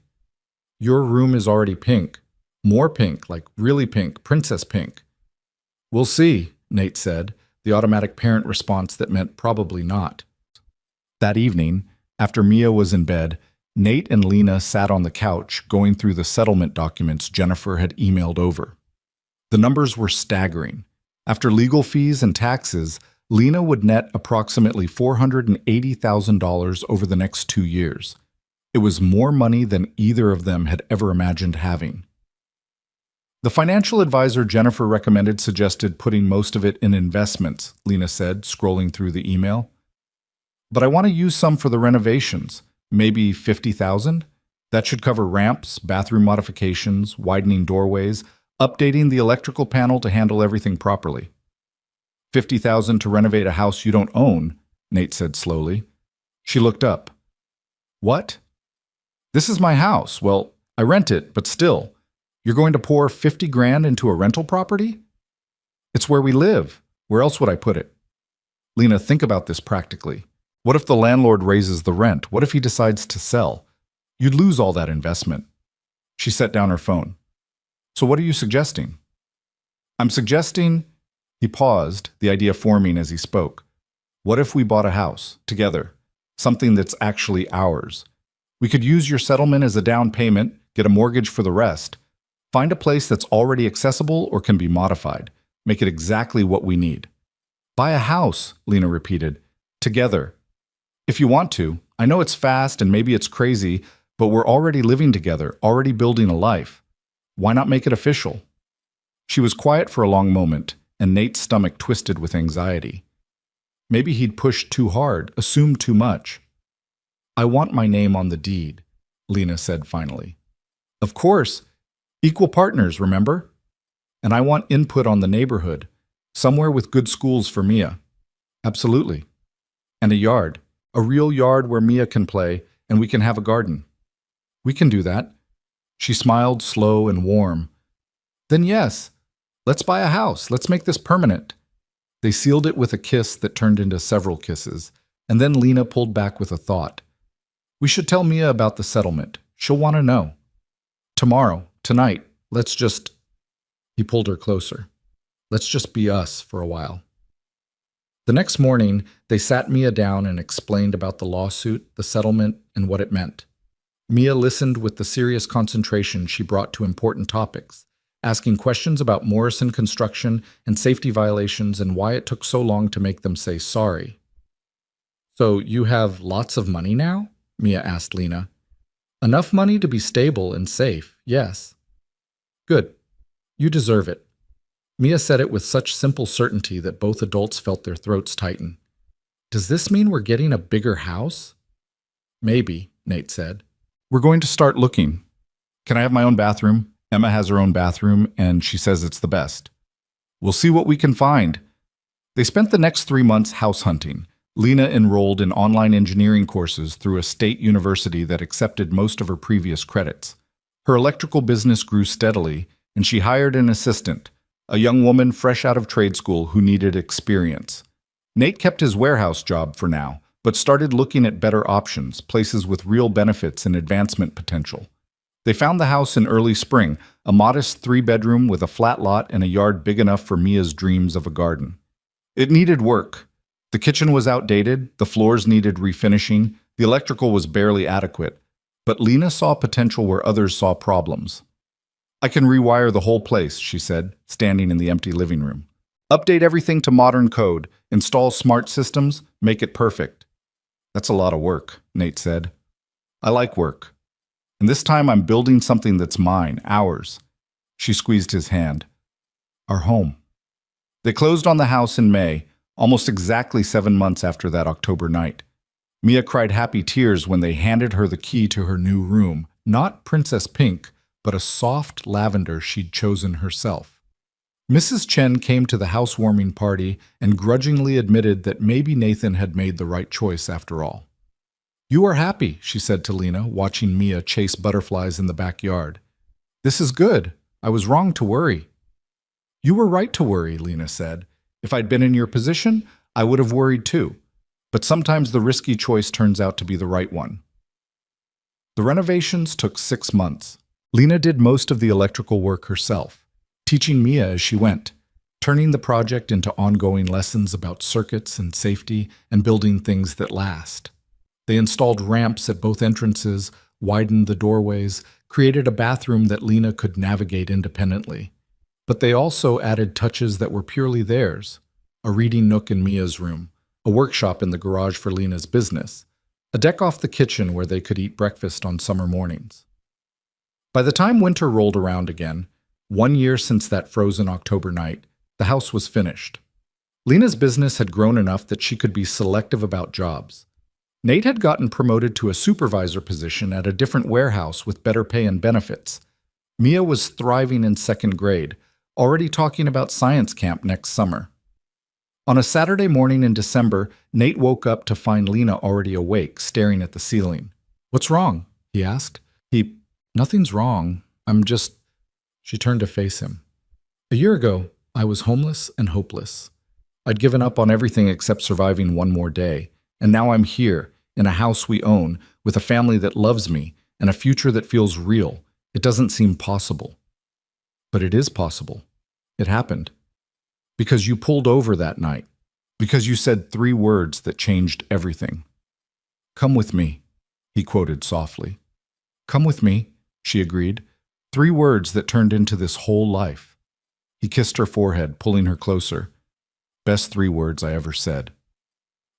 Your room is already pink. More pink, like really pink, princess pink. We'll see, Nate said, the automatic parent response that meant probably not. That evening, after Mia was in bed, Nate and Lena sat on the couch going through the settlement documents Jennifer had emailed over. The numbers were staggering. After legal fees and taxes, Lena would net approximately $480,000 over the next 2 years. It was more money than either of them had ever imagined having. The financial advisor Jennifer recommended suggested putting most of it in investments, Lena said, scrolling through the email. But I want to use some for the renovations, maybe $50,000? That should cover ramps, bathroom modifications, widening doorways, updating the electrical panel to handle everything properly. $50,000 to renovate a house you don't own, Nate said slowly. She looked up. What? This is my house. Well, I rent it, but still. You're going to pour 50 grand into a rental property? It's where we live. Where else would I put it? Lena, think about this practically. What if the landlord raises the rent? What if he decides to sell? You'd lose all that investment. She set down her phone. So what are you suggesting? I'm suggesting... He paused, the idea forming as he spoke. What if we bought a house, together? Something that's actually ours. We could use your settlement as a down payment, get a mortgage for the rest. Find a place that's already accessible or can be modified. Make it exactly what we need. Buy a house, Lena repeated. Together. If you want to. I know it's fast and maybe it's crazy, but we're already living together, already building a life. Why not make it official? She was quiet for a long moment, and Nate's stomach twisted with anxiety. Maybe he'd pushed too hard, assumed too much. I want my name on the deed, Lena said finally. Of course. Equal partners, remember? And I want input on the neighborhood, somewhere with good schools for Mia. Absolutely. And a yard, a real yard where Mia can play and we can have a garden. We can do that. She smiled slow and warm. Then yes, let's buy a house. Let's make this permanent. They sealed it with a kiss that turned into several kisses, and then Lena pulled back with a thought. We should tell Mia about the settlement. She'll want to know. Tomorrow, tonight, let's just... He pulled her closer. Let's just be us for a while. The next morning, they sat Mia down and explained about the lawsuit, the settlement, and what it meant. Mia listened with the serious concentration she brought to important topics, asking questions about Morrison construction and safety violations and why it took so long to make them say sorry. So you have lots of money now? Mia asked Lena. Enough money to be stable and safe, yes. Good. You deserve it. Mia said it with such simple certainty that both adults felt their throats tighten. Does this mean we're getting a bigger house? Maybe, Nate said. We're going to start looking. Can I have my own bathroom? Emma has her own bathroom, and she says it's the best. We'll see what we can find. They spent the next 3 months house hunting. Lena enrolled in online engineering courses through a state university that accepted most of her previous credits. Her electrical business grew steadily, and she hired an assistant, a young woman fresh out of trade school who needed experience. Nate kept his warehouse job for now, but started looking at better options, places with real benefits and advancement potential. They found the house in early spring, a modest three-bedroom with a flat lot and a yard big enough for Mia's dreams of a garden. It needed work. The kitchen was outdated, the floors needed refinishing, the electrical was barely adequate, but Lena saw potential where others saw problems. "I can rewire the whole place," she said, standing in the empty living room. "Update everything to modern code, install smart systems, make it perfect." "That's a lot of work," Nate said. "I like work. And this time I'm building something that's mine, ours." She squeezed his hand. "Our home." They closed on the house in May, almost exactly 7 months after that October night. Mia cried happy tears when they handed her the key to her new room, not Princess Pink, but a soft lavender she'd chosen herself. Mrs. Chen came to the housewarming party and grudgingly admitted that maybe Nathan had made the right choice after all. "You are happy," she said to Lena, watching Mia chase butterflies in the backyard. "This is good. I was wrong to worry." "You were right to worry," Lena said. "If I'd been in your position, I would have worried too. But sometimes the risky choice turns out to be the right one." The renovations took 6 months. Lena did most of the electrical work herself, teaching Mia as she went, turning the project into ongoing lessons about circuits and safety and building things that last. They installed ramps at both entrances, widened the doorways, created a bathroom that Lena could navigate independently. But they also added touches that were purely theirs: a reading nook in Mia's room, a workshop in the garage for Lena's business, a deck off the kitchen where they could eat breakfast on summer mornings. By the time winter rolled around again, 1 year since that frozen October night, the house was finished. Lena's business had grown enough that she could be selective about jobs. Nate had gotten promoted to a supervisor position at a different warehouse with better pay and benefits. Mia was thriving in 2nd grade, already talking about science camp next summer. On a Saturday morning in December, Nate woke up to find Lena already awake, staring at the ceiling. "What's wrong?" he asked. "Nothing's wrong. I'm just—" She turned to face him. "A year ago, I was homeless and hopeless. I'd given up on everything except surviving one more day. And now I'm here, in a house we own, with a family that loves me, and a future that feels real. It doesn't seem possible." "But it is possible. It happened. Because you pulled over that night. Because you said 3 words that changed everything." "Come with me," he quoted softly. "Come with me," she agreed. 3 words that turned into this whole life. He kissed her forehead, pulling her closer. "Best 3 words I ever said."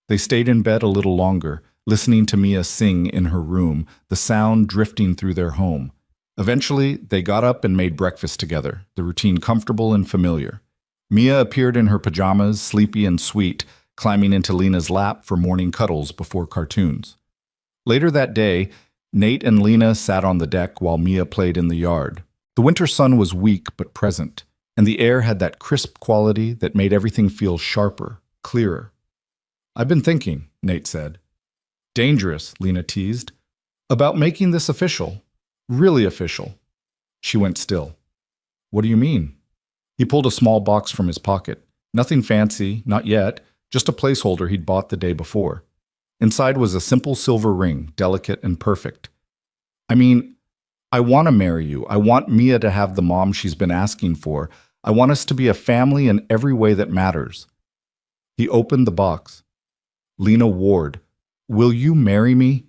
They stayed in bed a little longer, listening to Mia sing in her room, the sound drifting through their home. Eventually, they got up and made breakfast together, the routine comfortable and familiar. Mia appeared in her pajamas, sleepy and sweet, climbing into Lena's lap for morning cuddles before cartoons. Later that day, Nate and Lena sat on the deck while Mia played in the yard. The winter sun was weak but present, and the air had that crisp quality that made everything feel sharper, clearer. "I've been thinking," Nate said. "Dangerous," Lena teased. "About making this official. Really official." She went still. "What do you mean?" He pulled a small box from his pocket. Nothing fancy, not yet, just a placeholder he'd bought the day before. Inside was a simple silver ring, delicate and perfect. "I mean, I want to marry you. I want Mia to have the mom she's been asking for. I want us to be a family in every way that matters." He opened the box. Lena Ward, "Will you marry me?"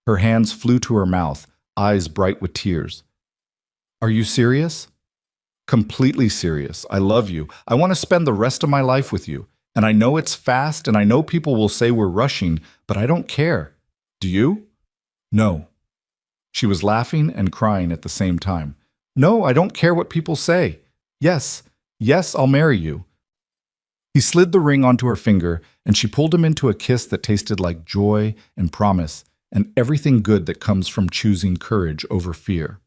Her hands flew to her mouth, eyes bright with tears. "Are you serious?" "Completely serious. I love you. I want to spend the rest of my life with you. And I know it's fast, and I know people will say we're rushing, but I don't care. Do you?" "No." She was laughing and crying at the same time. "No, I don't care what people say. Yes, yes, I'll marry you." He slid the ring onto her finger, and she pulled him into a kiss that tasted like joy and promise and everything good that comes from choosing courage over fear.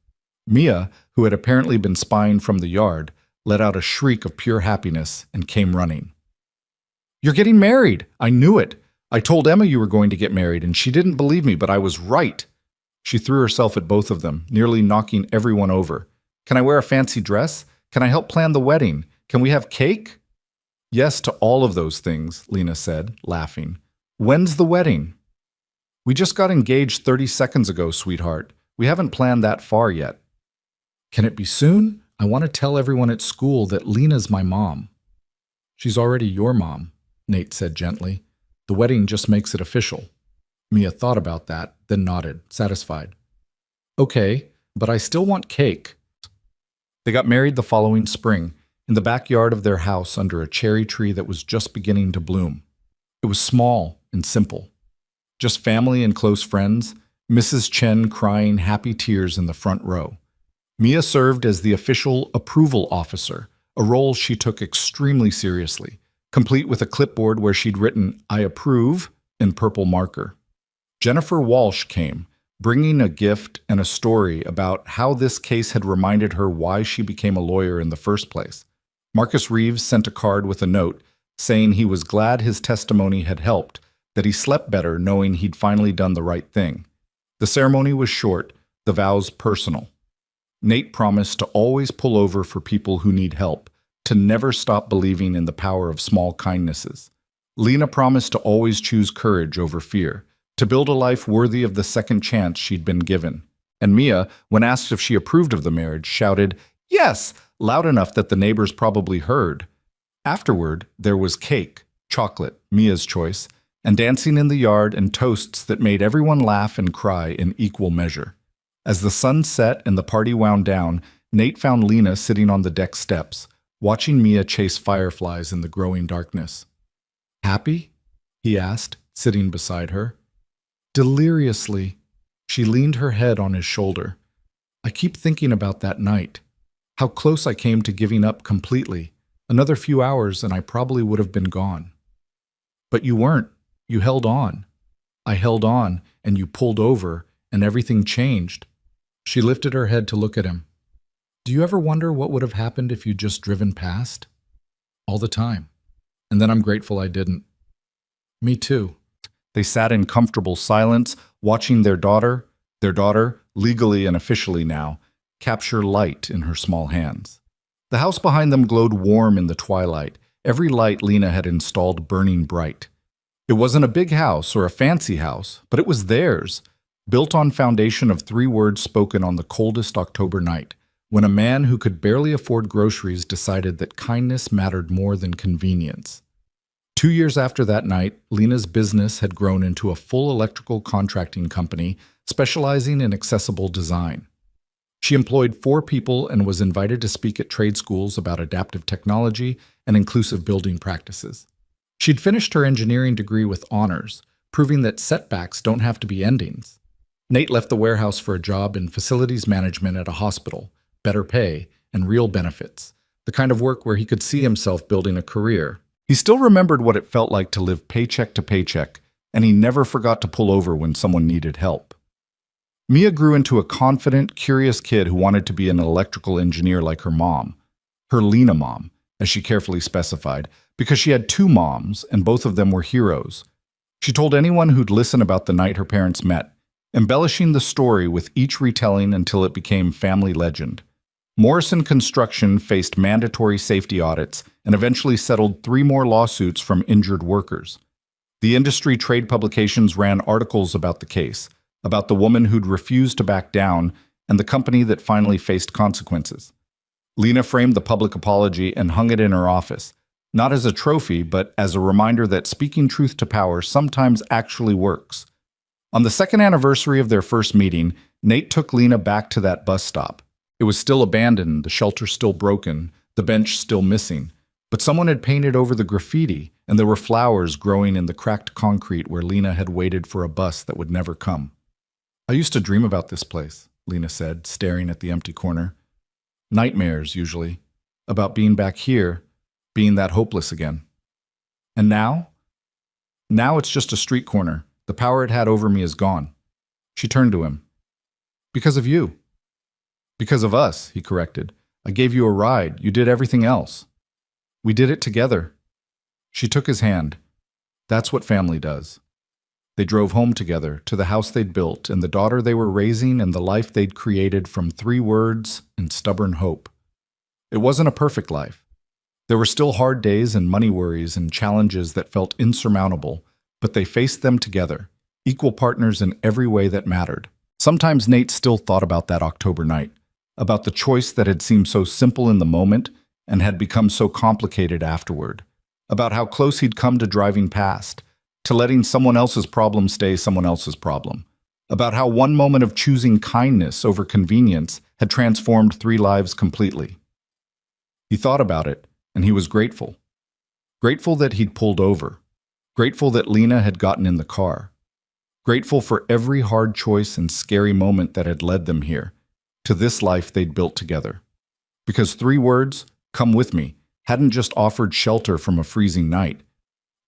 Mia, who had apparently been spying from the yard, let out a shriek of pure happiness and came running. "You're getting married! I knew it! I told Emma you were going to get married, and she didn't believe me, but I was right." She threw herself at both of them, nearly knocking everyone over. "Can I wear a fancy dress? Can I help plan the wedding? Can we have cake?" Yes to all of those things, Lena said, laughing. When's the wedding? We just got engaged 30 seconds ago, sweetheart. We haven't planned that far yet. Can it be soon? I want to tell everyone at school that Lena's my mom. She's already your mom, Nate said gently. The wedding just makes it official. Mia thought about that, then nodded, satisfied. Okay, but I still want cake. They got married the following spring, in the backyard of their house under a cherry tree that was just beginning to bloom. It was small and simple. Just family and close friends, Mrs. Chen crying happy tears in the front row. Mia served as the official approval officer, a role she took extremely seriously, complete with a clipboard where she'd written, "I approve," in purple marker. Jennifer Walsh came, bringing a gift and a story about how this case had reminded her why she became a lawyer in the first place. Marcus Reeves sent a card with a note saying he was glad his testimony had helped, that he slept better knowing he'd finally done the right thing. The ceremony was short, the vows personal. Nate promised to always pull over for people who need help, to never stop believing in the power of small kindnesses. Lena promised to always choose courage over fear, to build a life worthy of the second chance she'd been given. And Mia, when asked if she approved of the marriage, shouted, "Yes!" loud enough that the neighbors probably heard. Afterward, there was cake, chocolate, Mia's choice, and dancing in the yard and toasts that made everyone laugh and cry in equal measure. As the sun set and the party wound down, Nate found Lena sitting on the deck steps, watching Mia chase fireflies in the growing darkness. "Happy?" he asked, sitting beside her. Deliriously, she leaned her head on his shoulder. "I keep thinking about that night, how close I came to giving up completely. Another few hours and I probably would have been gone. But you weren't. You held on. I held on, and you pulled over, and everything changed." She lifted her head to look at him. "Do you ever wonder what would have happened if you'd just driven past?" "All the time. And then I'm grateful I didn't." "Me too." They sat in comfortable silence, watching their daughter, legally and officially now, capture light in her small hands. The house behind them glowed warm in the twilight, every light Lena had installed burning bright. It wasn't a big house or a fancy house, but it was theirs, built on foundation of 3 words spoken on the coldest October night, when a man who could barely afford groceries decided that kindness mattered more than convenience. 2 years after that night, Lena's business had grown into a full electrical contracting company specializing in accessible design. She employed 4 people and was invited to speak at trade schools about adaptive technology and inclusive building practices. She'd finished her engineering degree with honors, proving that setbacks don't have to be endings. Nate left the warehouse for a job in facilities management at a hospital, better pay, and real benefits, the kind of work where he could see himself building a career. He still remembered what it felt like to live paycheck to paycheck, and he never forgot to pull over when someone needed help. Mia grew into a confident, curious kid who wanted to be an electrical engineer like her mom, her Lena mom, as she carefully specified, because she had 2 moms and both of them were heroes. She told anyone who'd listen about the night her parents met, embellishing the story with each retelling until it became family legend. Morrison Construction faced mandatory safety audits and eventually settled 3 more lawsuits from injured workers. The industry trade publications ran articles about the case, about the woman who'd refused to back down and the company that finally faced consequences. Lena framed the public apology and hung it in her office, not as a trophy, but as a reminder that speaking truth to power sometimes actually works. On the 2nd anniversary of their first meeting, Nate took Lena back to that bus stop. It was still abandoned, the shelter still broken, the bench still missing, but someone had painted over the graffiti, and there were flowers growing in the cracked concrete where Lena had waited for a bus that would never come. "I used to dream about this place," Lena said, staring at the empty corner. "Nightmares, usually. About being back here, being that hopeless again. And now? Now it's just a street corner. The power it had over me is gone." She turned to him. "Because of you." "Because of us," he corrected. "I gave you a ride. You did everything else. We did it together." She took his hand. That's what family does. They drove home together, to the house they'd built, and the daughter they were raising, and the life they'd created from 3 words and stubborn hope. It wasn't a perfect life. There were still hard days and money worries and challenges that felt insurmountable, but they faced them together, equal partners in every way that mattered. Sometimes Nate still thought about that October night, about the choice that had seemed so simple in the moment and had become so complicated afterward, about how close he'd come to driving past, to letting someone else's problem stay someone else's problem, about how one moment of choosing kindness over convenience had transformed 3 lives completely. He thought about it, and he was grateful. Grateful that he'd pulled over. Grateful that Lena had gotten in the car. Grateful for every hard choice and scary moment that had led them here, to this life they'd built together. Because 3 words, "Come with me," hadn't just offered shelter from a freezing night.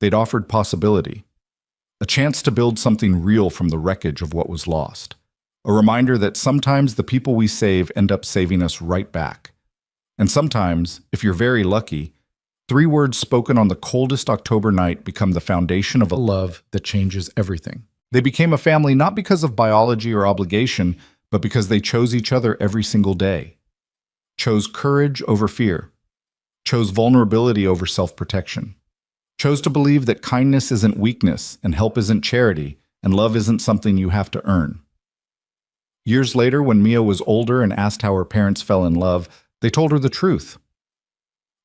They'd offered possibility. A chance to build something real from the wreckage of what was lost. A reminder that sometimes the people we save end up saving us right back. And sometimes, if you're very lucky, 3 words spoken on the coldest October night become the foundation of a love that changes everything. They became a family not because of biology or obligation, but because they chose each other every single day. Chose courage over fear. Chose vulnerability over self-protection. Chose to believe that kindness isn't weakness, and help isn't charity, and love isn't something you have to earn. Years later, when Mia was older and asked how her parents fell in love, they told her the truth.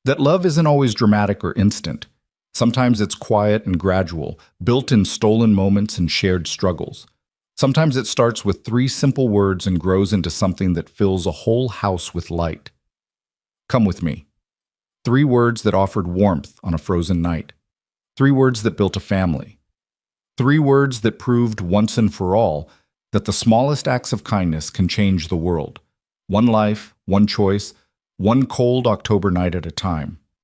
That love isn't always dramatic or instant. Sometimes it's quiet and gradual, built in stolen moments and shared struggles. Sometimes it starts with 3 simple words and grows into something that fills a whole house with light. Come with me. 3 words that offered warmth on a frozen night. 3 words that built a family. 3 words that proved once and for all that the smallest acts of kindness can change the world. One life, one choice, one cold October night at a time.